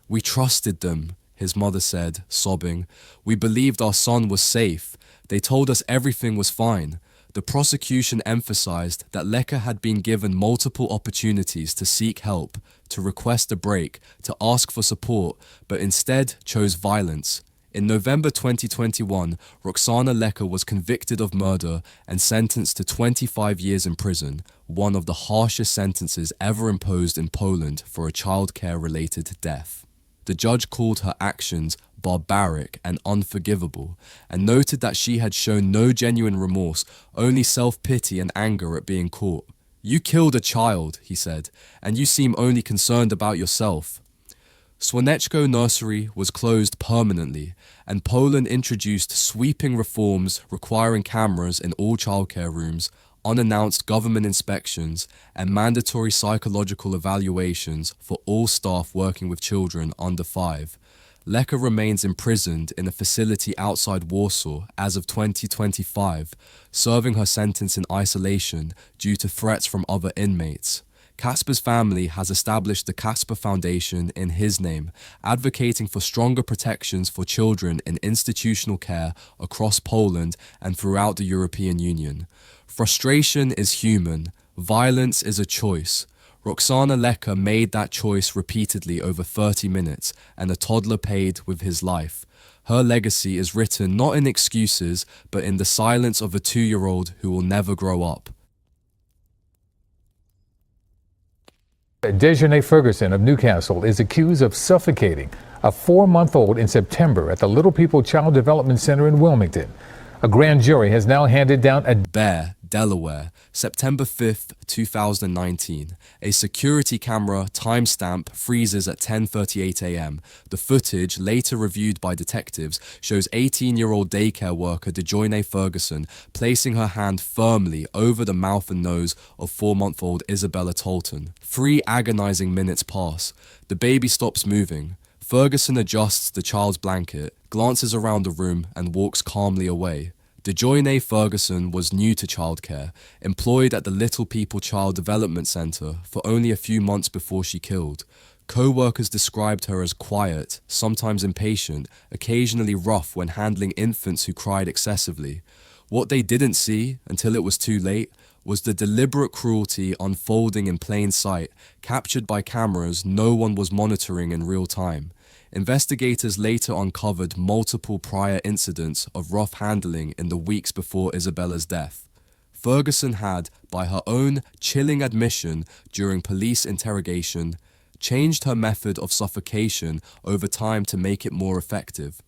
"We trusted them," his mother said, sobbing. "We believed our son was safe. They told us everything was fine." The prosecution emphasized that Leka had been given multiple opportunities to seek help, to request a break, to ask for support, but instead chose violence. In November 2021, Roxana Leka was convicted of murder and sentenced to 25 years in prison, one of the harshest sentences ever imposed in Poland for a childcare-related death. The judge called her actions barbaric and unforgivable, and noted that she had shown no genuine remorse, only self-pity and anger at being caught. "You killed a child," he said, "and you seem only concerned about yourself." Słoneczko nursery was closed permanently, and Poland introduced sweeping reforms requiring cameras in all childcare rooms, unannounced government inspections, and mandatory psychological evaluations for all staff working with children under 5. Lecker remains imprisoned in a facility outside Warsaw as of 2025, serving her sentence in isolation due to threats from other inmates. Kasper's family has established the Kasper Foundation in his name, advocating for stronger protections for children in institutional care across Poland and throughout the European Union. Frustration is human. Violence is a choice. Roxana Lecker made that choice repeatedly over 30 minutes, and a toddler paid with his life. Her legacy is written not in excuses, but in the silence of a 2-year-old who will never grow up. Dejanay Ferguson of Newcastle is accused of suffocating a 4-month-old in September at the Little People Child Development Center in Wilmington. A grand jury has now handed down a Bear, Delaware, September 5th, 2019. A security camera timestamp freezes at 10:38 a.m. The footage, later reviewed by detectives, shows 18-year-old daycare worker Dayjanay Ferguson placing her hand firmly over the mouth and nose of 4-month-old Isabella Tolton. 3 agonizing minutes pass. The baby stops moving. Ferguson adjusts the child's blanket, glances around the room, and walks calmly away. Dayjanay Ferguson was new to childcare, employed at the Little People Child Development Center for only a few months before she killed. Co-workers described her as quiet, sometimes impatient, occasionally rough when handling infants who cried excessively. What they didn't see, until it was too late, was the deliberate cruelty unfolding in plain sight, captured by cameras no one was monitoring in real time. Investigators later uncovered multiple prior incidents of rough handling in the weeks before Isabella's death. Ferguson had, by her own chilling admission during police interrogation, changed her method of suffocation over time to make it more effective.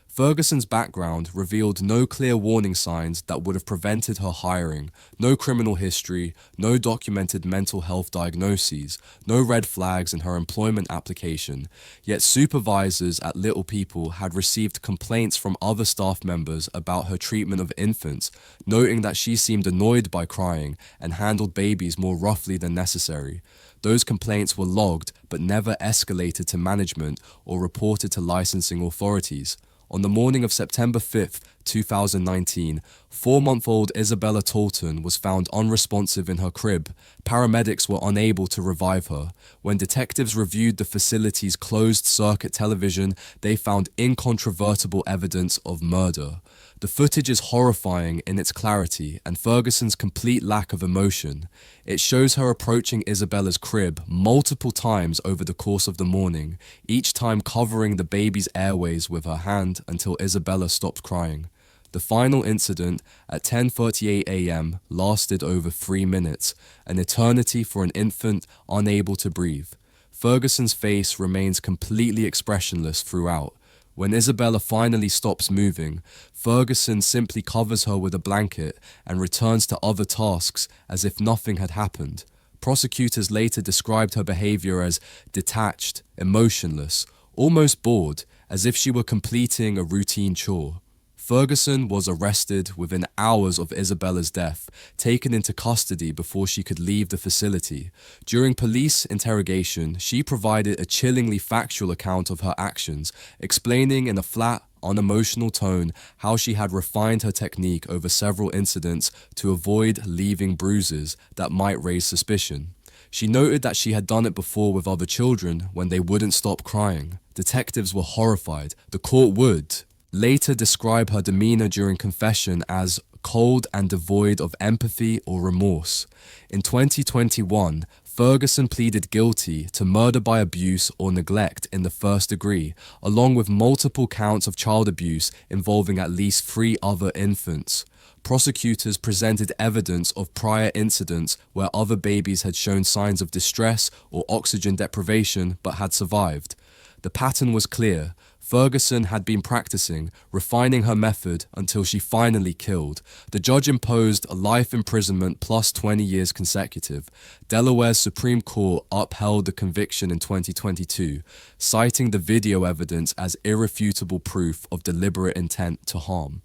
Ferguson's background revealed no clear warning signs that would have prevented her hiring, no criminal history, no documented mental health diagnoses, no red flags in her employment application, yet supervisors at Little People had received complaints from other staff members about her treatment of infants, noting that she seemed annoyed by crying and handled babies more roughly than necessary. Those complaints were logged but never escalated to management or reported to licensing authorities. On the morning of September 5th, 2019, 4-month-old Isabella Tolton was found unresponsive in her crib. Paramedics were unable to revive her. When detectives reviewed the facility's closed-circuit television, they found incontrovertible evidence of murder. The footage is horrifying in its clarity and Ferguson's complete lack of emotion. It shows her approaching Isabella's crib multiple times over the course of the morning, each time covering the baby's airways with her hand until Isabella stopped crying. The final incident at 10:38 a.m. lasted over 3 minutes, an eternity for an infant unable to breathe. Ferguson's face remains completely expressionless throughout. When Isabella finally stops moving, Ferguson simply covers her with a blanket and returns to other tasks as if nothing had happened. Prosecutors later described her behavior as detached, emotionless, almost bored, as if she were completing a routine chore. Ferguson was arrested within hours of Isabella's death, taken into custody before she could leave the facility. During police interrogation, she provided a chillingly factual account of her actions, explaining in a flat, unemotional tone how she had refined her technique over several incidents to avoid leaving bruises that might raise suspicion. She noted that she had done it before with other children when they wouldn't stop crying. Detectives were horrified. The court would later describe her demeanor during confession as cold and devoid of empathy or remorse. In 2021, Ferguson pleaded guilty to murder by abuse or neglect in the first degree, along with multiple counts of child abuse involving at least 3 other infants. Prosecutors presented evidence of prior incidents where other babies had shown signs of distress or oxygen deprivation but had survived. The pattern was clear. Ferguson had been practicing, refining her method until she finally killed. The judge imposed a life imprisonment plus 20 years consecutive. Delaware's Supreme Court upheld the conviction in 2022, citing the video evidence as irrefutable proof of deliberate intent to harm.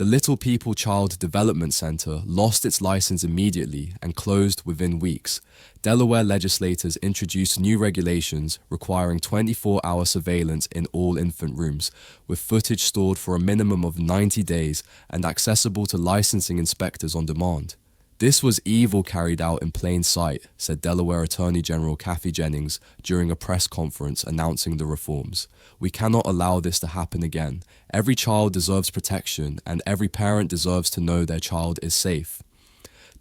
The Little People Child Development Center lost its license immediately and closed within weeks. Delaware legislators introduced new regulations requiring 24-hour surveillance in all infant rooms, with footage stored for a minimum of 90 days and accessible to licensing inspectors on demand. This was evil carried out in plain sight, said Delaware Attorney General Kathy Jennings during a press conference announcing the reforms. We cannot allow this to happen again. Every child deserves protection, and every parent deserves to know their child is safe.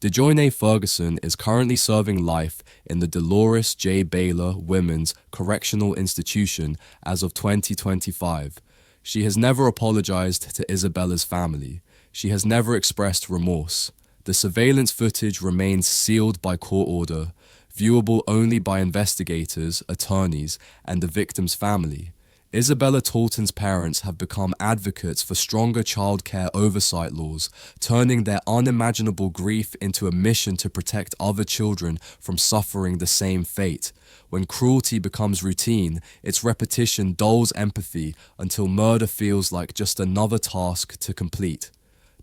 DeJoyne Ferguson is currently serving life in the Dolores J. Baylor Women's Correctional Institution as of 2025. She has never apologized to Isabella's family. She has never expressed remorse. The surveillance footage remains sealed by court order, viewable only by investigators, attorneys, and the victim's family. Isabella Taunton's parents have become advocates for stronger childcare oversight laws, turning their unimaginable grief into a mission to protect other children from suffering the same fate. When cruelty becomes routine, its repetition dulls empathy until murder feels like just another task to complete.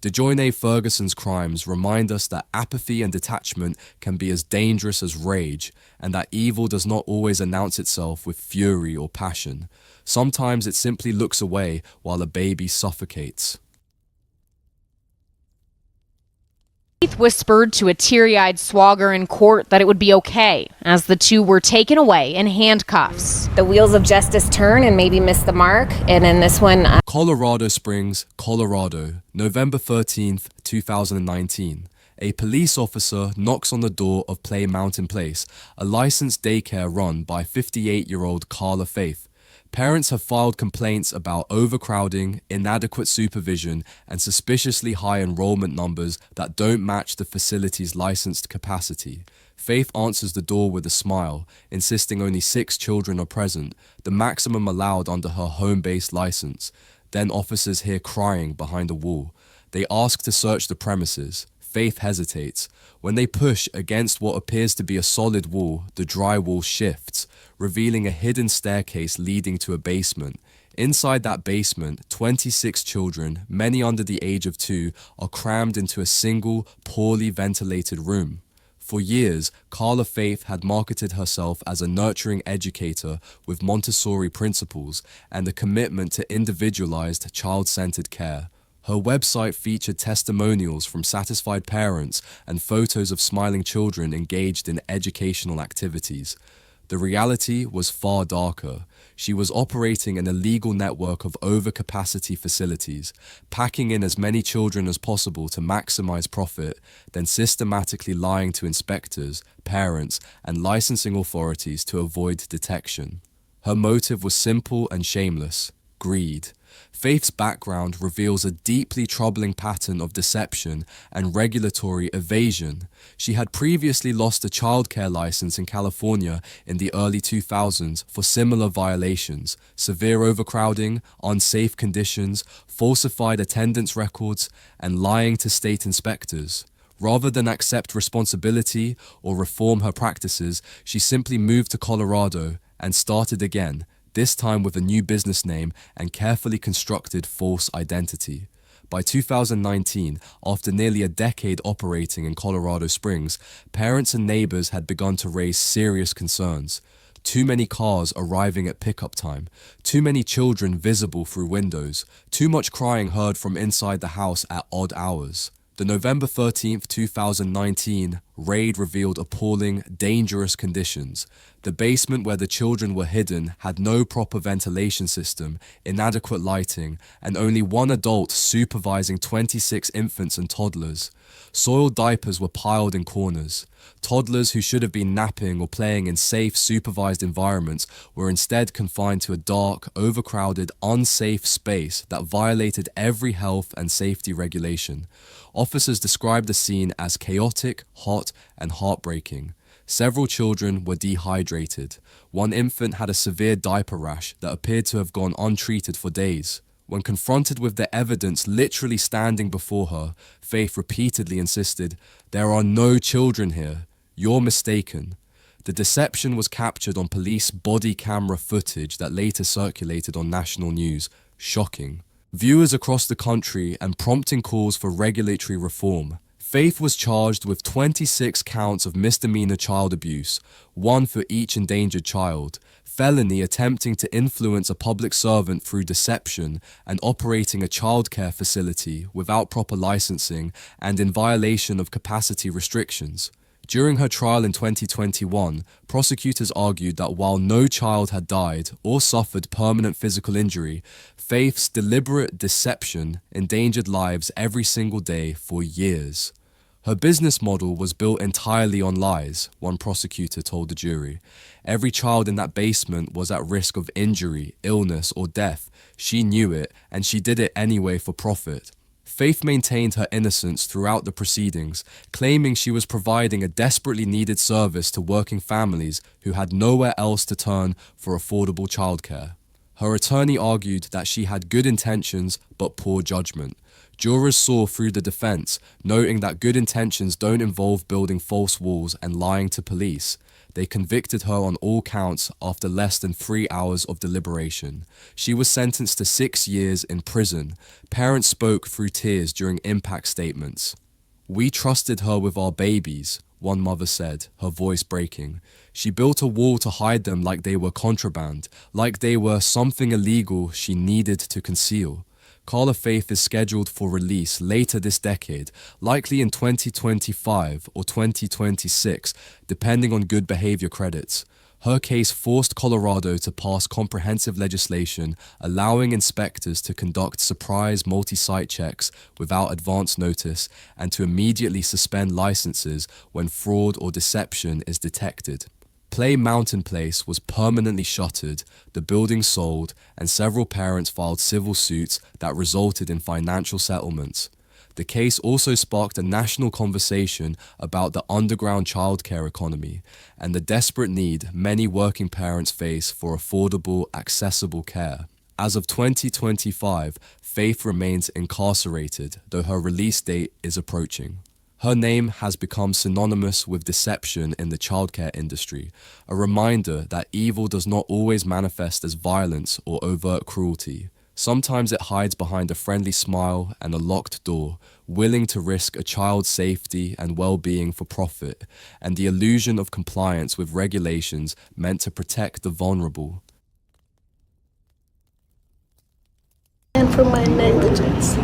DeJoyne Ferguson's crimes remind us that apathy and detachment can be as dangerous as rage, and that evil does not always announce itself with fury or passion. Sometimes it simply looks away while a baby suffocates. Faith whispered to a teary-eyed Swagger in court that it would be okay as the two were taken away in handcuffs. The wheels of justice turn and maybe miss the mark, and in this one... Colorado Springs, Colorado, November 13th, 2019. A police officer knocks on the door of Play Mountain Place, a licensed daycare run by 58-year-old Carla Faith. Parents have filed complaints about overcrowding, inadequate supervision, and suspiciously high enrollment numbers that don't match the facility's licensed capacity. Faith answers the door with a smile, insisting only 6 children are present, the maximum allowed under her home-based license. Then officers hear crying behind a wall. They ask to search the premises. Faith hesitates. When they push against what appears to be a solid wall, the drywall shifts, revealing a hidden staircase leading to a basement. Inside that basement, 26 children, many under the age of 2, are crammed into a single, poorly ventilated room. For years, Carla Faith had marketed herself as a nurturing educator with Montessori principles and a commitment to individualized, child-centered care. Her website featured testimonials from satisfied parents and photos of smiling children engaged in educational activities. The reality was far darker. She was operating an illegal network of overcapacity facilities, packing in as many children as possible to maximize profit, then systematically lying to inspectors, parents, and licensing authorities to avoid detection. Her motive was simple and shameless: greed. Faith's background reveals a deeply troubling pattern of deception and regulatory evasion. She had previously lost a childcare license in California in the early 2000s for similar violations: severe overcrowding, unsafe conditions, falsified attendance records, and lying to state inspectors. Rather than accept responsibility or reform her practices, she simply moved to Colorado and started again, this time with a new business name and carefully constructed false identity. By 2019, after nearly a decade operating in Colorado Springs, parents and neighbors had begun to raise serious concerns. Too many cars arriving at pickup time, too many children visible through windows, too much crying heard from inside the house at odd hours. The November 13th, 2019 raid revealed appalling, dangerous conditions. The basement where the children were hidden had no proper ventilation system, inadequate lighting, and only one adult supervising 26 infants and toddlers. Soiled diapers were piled in corners. Toddlers who should have been napping or playing in safe, supervised environments were instead confined to a dark, overcrowded, unsafe space that violated every health and safety regulation. Officers described the scene as chaotic, hot, and heartbreaking. Several children were dehydrated. One infant had a severe diaper rash that appeared to have gone untreated for days. When confronted with the evidence literally standing before her, Faith repeatedly insisted, "There are no children here. You're mistaken." The deception was captured on police body camera footage that later circulated on national news. Shocking. viewers across the country and prompting calls for regulatory reform. Faith was charged with 26 counts of misdemeanor child abuse, one for each endangered child, felony attempting to influence a public servant through deception, and operating a childcare facility without proper licensing and in violation of capacity restrictions. During her trial in 2021, prosecutors argued that while no child had died or suffered permanent physical injury, Faith's deliberate deception endangered lives every single day for years. Her business model was built entirely on lies, one prosecutor told the jury. Every child in that basement was at risk of injury, illness, or death. She knew it, and she did it anyway for profit. Faith maintained her innocence throughout the proceedings, claiming she was providing a desperately needed service to working families who had nowhere else to turn for affordable childcare. Her attorney argued that she had good intentions but poor judgment. Jurors saw through the defense, noting that good intentions don't involve building false walls and lying to police. They convicted her on all counts after less than 3 hours of deliberation. She was sentenced to 6 years in prison. Parents spoke through tears during impact statements. "We trusted her with our babies," one mother said, her voice breaking. "She built a wall to hide them like they were contraband, like they were something illegal she needed to conceal." Carla Faith is scheduled for release later this decade, likely in 2025 or 2026, depending on good behavior credits. Her case forced Colorado to pass comprehensive legislation allowing inspectors to conduct surprise multi-site checks without advance notice and to immediately suspend licenses when fraud or deception is detected. Play Mountain Place was permanently shuttered, the building sold, and several parents filed civil suits that resulted in financial settlements. The case also sparked a national conversation about the underground childcare economy and the desperate need many working parents face for affordable, accessible care. As of 2025, Faith remains incarcerated, though her release date is approaching. Her name has become synonymous with deception in the childcare industry, a reminder that evil does not always manifest as violence or overt cruelty. Sometimes it hides behind a friendly smile and a locked door, willing to risk a child's safety and well-being for profit, and the illusion of compliance with regulations meant to protect the vulnerable. And for my negligence,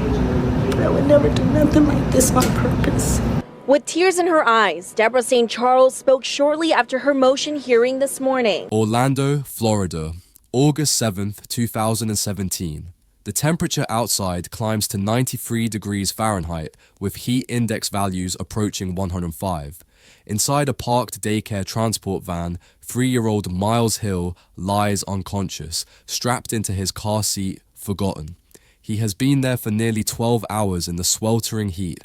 I would never do nothing like this on purpose. With tears in her eyes, Deborah St. Charles spoke shortly after her motion hearing this morning. Orlando, Florida, August 7th, 2017. The temperature outside climbs to 93 degrees Fahrenheit, with heat index values approaching 105. Inside a parked daycare transport van, 3-year-old Miles Hill lies unconscious, strapped into his car seat, forgotten. He has been there for nearly 12 hours in the sweltering heat.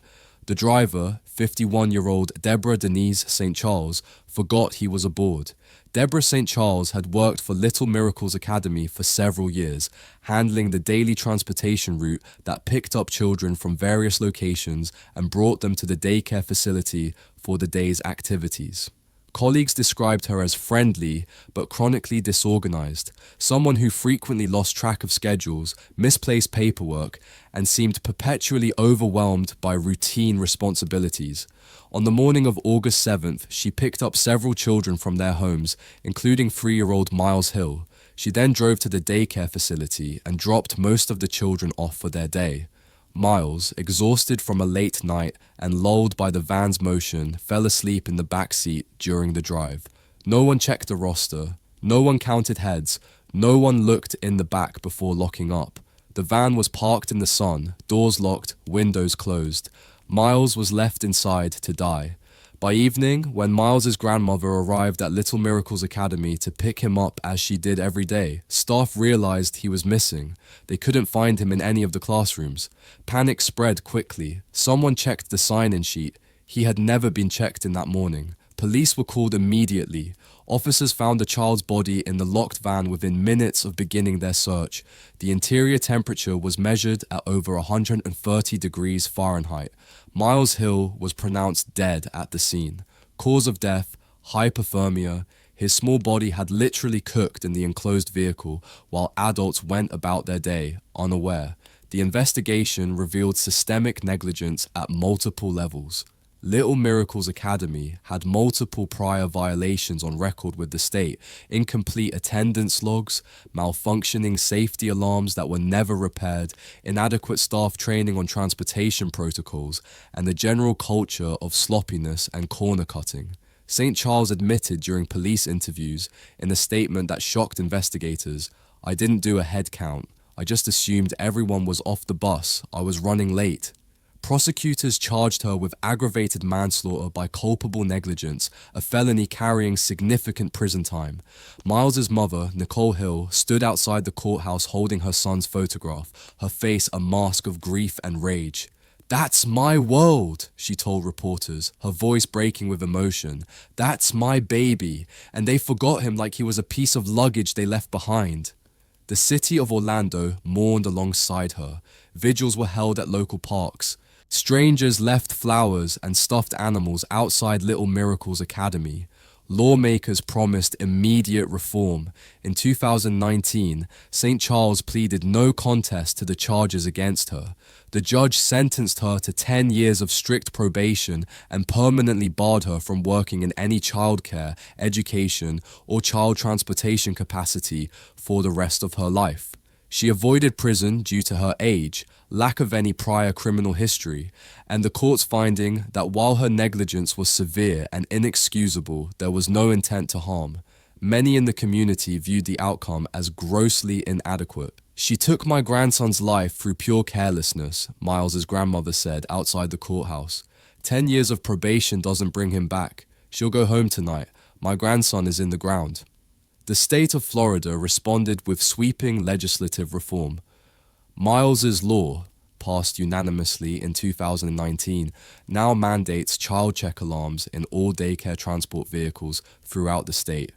The driver, 51-year-old Deborah Denise St. Charles, forgot he was aboard. Deborah St. Charles had worked for Little Miracles Academy for several years, handling the daily transportation route that picked up children from various locations and brought them to the daycare facility for the day's activities. Colleagues described her as friendly but chronically disorganized, someone who frequently lost track of schedules, misplaced paperwork, and seemed perpetually overwhelmed by routine responsibilities. On the morning of August 7th, she picked up several children from their homes, including 3-year-old Miles Hill. She then drove to the daycare facility and dropped most of the children off for their day. Miles, exhausted from a late night and lulled by the van's motion, fell asleep in the back seat during the drive. No one checked the roster. No one counted heads. No one looked in the back before locking up. The van was parked in the sun, doors locked, windows closed. Miles was left inside to die. By evening, when Miles's grandmother arrived at Little Miracles Academy to pick him up as she did every day, staff realized he was missing. They couldn't find him in any of the classrooms. Panic spread quickly. Someone checked the sign-in sheet. He had never been checked in that morning. Police were called immediately. Officers found the child's body in the locked van within minutes of beginning their search. The interior temperature was measured at over 130 degrees Fahrenheit. Miles Hill was pronounced dead at the scene. Cause of death, hypothermia. His small body had literally cooked in the enclosed vehicle while adults went about their day, unaware. The investigation revealed systemic negligence at multiple levels. Little Miracles Academy had multiple prior violations on record with the state, incomplete attendance logs, malfunctioning safety alarms that were never repaired, inadequate staff training on transportation protocols, and the general culture of sloppiness and corner cutting. St. Charles admitted during police interviews in a statement that shocked investigators, "I didn't do a head count. I just assumed everyone was off the bus. I was running late." Prosecutors charged her with aggravated manslaughter by culpable negligence, a felony carrying significant prison time. Miles's mother, Nicole Hill, stood outside the courthouse holding her son's photograph, her face a mask of grief and rage. "That's my world," she told reporters, her voice breaking with emotion. "That's my baby, and they forgot him like he was a piece of luggage they left behind." The city of Orlando mourned alongside her. Vigils were held at local parks. Strangers left flowers and stuffed animals outside Little Miracles Academy. Lawmakers promised immediate reform. In 2019, St. Charles pleaded no contest to the charges against her. The judge sentenced her to 10 years of strict probation and permanently barred her from working in any childcare, education, or child transportation capacity for the rest of her life. She avoided prison due to her age, lack of any prior criminal history, and the court's finding that while her negligence was severe and inexcusable, there was no intent to harm. Many in the community viewed the outcome as grossly inadequate. "She took my grandson's life through pure carelessness," Miles's grandmother said outside the courthouse. 10 years of probation doesn't bring him back. She'll go home tonight. My grandson is in the ground. The state of Florida responded with sweeping legislative reform. Miles's law, passed unanimously in 2019, now mandates child check alarms in all daycare transport vehicles throughout the state.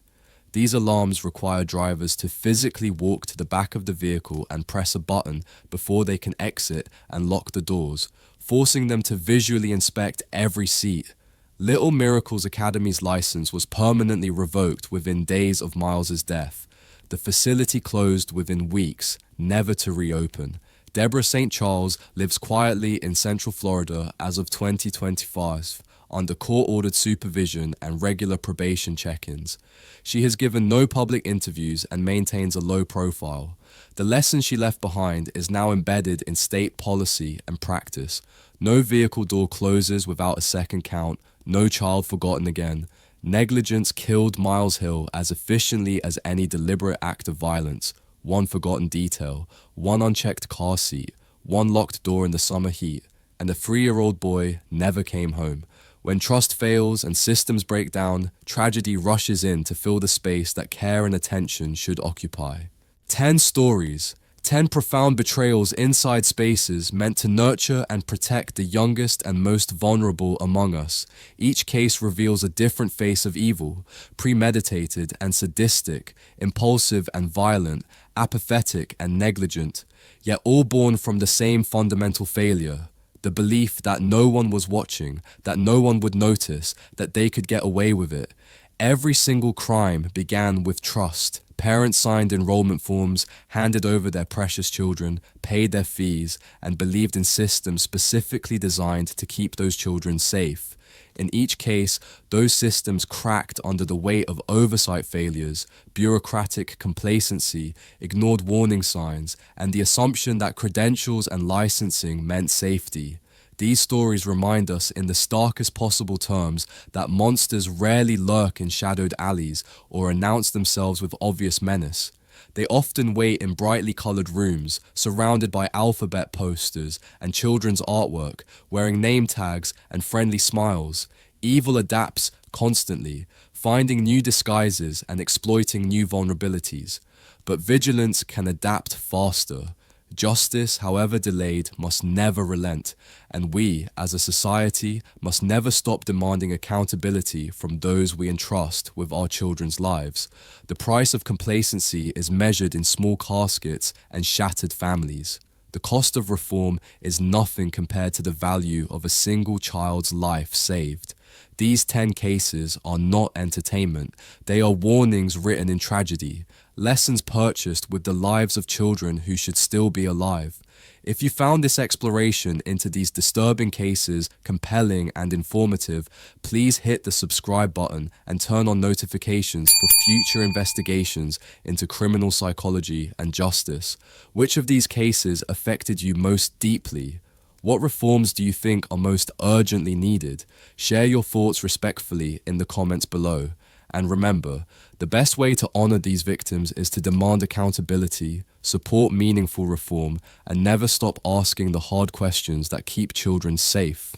These alarms require drivers to physically walk to the back of the vehicle and press a button before they can exit and lock the doors, forcing them to visually inspect every seat. Little Miracles Academy's license was permanently revoked within days of Miles's death. The facility closed within weeks, never to reopen. Deborah St. Charles lives quietly in Central Florida as of 2025, under court-ordered supervision and regular probation check-ins. She has given no public interviews and maintains a low profile. The lesson she left behind is now embedded in state policy and practice. No vehicle door closes without a second count, no child forgotten again. Negligence killed Miles Hill as efficiently as any deliberate act of violence. One forgotten detail, one unchecked car seat, one locked door in the summer heat, and a 3-year-old boy never came home. When trust fails and systems break down, tragedy rushes in to fill the space that care and attention should occupy. 10 stories, 10 profound betrayals inside spaces meant to nurture and protect the youngest and most vulnerable among us. Each case reveals a different face of evil, premeditated and sadistic, impulsive and violent, apathetic and negligent, yet all born from the same fundamental failure. The belief that no one was watching, that no one would notice, that they could get away with it. Every single crime began with trust. Parents signed enrollment forms, handed over their precious children, paid their fees, and believed in systems specifically designed to keep those children safe. In each case, those systems cracked under the weight of oversight failures, bureaucratic complacency, ignored warning signs, and the assumption that credentials and licensing meant safety. These stories remind us in the starkest possible terms that monsters rarely lurk in shadowed alleys or announce themselves with obvious menace. They often wait in brightly colored rooms, surrounded by alphabet posters and children's artwork, wearing name tags and friendly smiles. Evil adapts constantly, finding new disguises and exploiting new vulnerabilities. But vigilance can adapt faster. Justice, however delayed, must never relent, and we, as a society, must never stop demanding accountability from those we entrust with our children's lives. The price of complacency is measured in small caskets and shattered families. The cost of reform is nothing compared to the value of a single child's life saved. These 10 cases are not entertainment. They are warnings written in tragedy. lessons purchased with the lives of children who should still be alive. If you found this exploration into these disturbing cases compelling and informative, please hit the subscribe button and turn on notifications for future investigations into criminal psychology and justice. Which of these cases affected you most deeply? What reforms do you think are most urgently needed? Share your thoughts respectfully in the comments below. And remember, the best way to honor these victims is to demand accountability, support meaningful reform, and never stop asking the hard questions that keep children safe.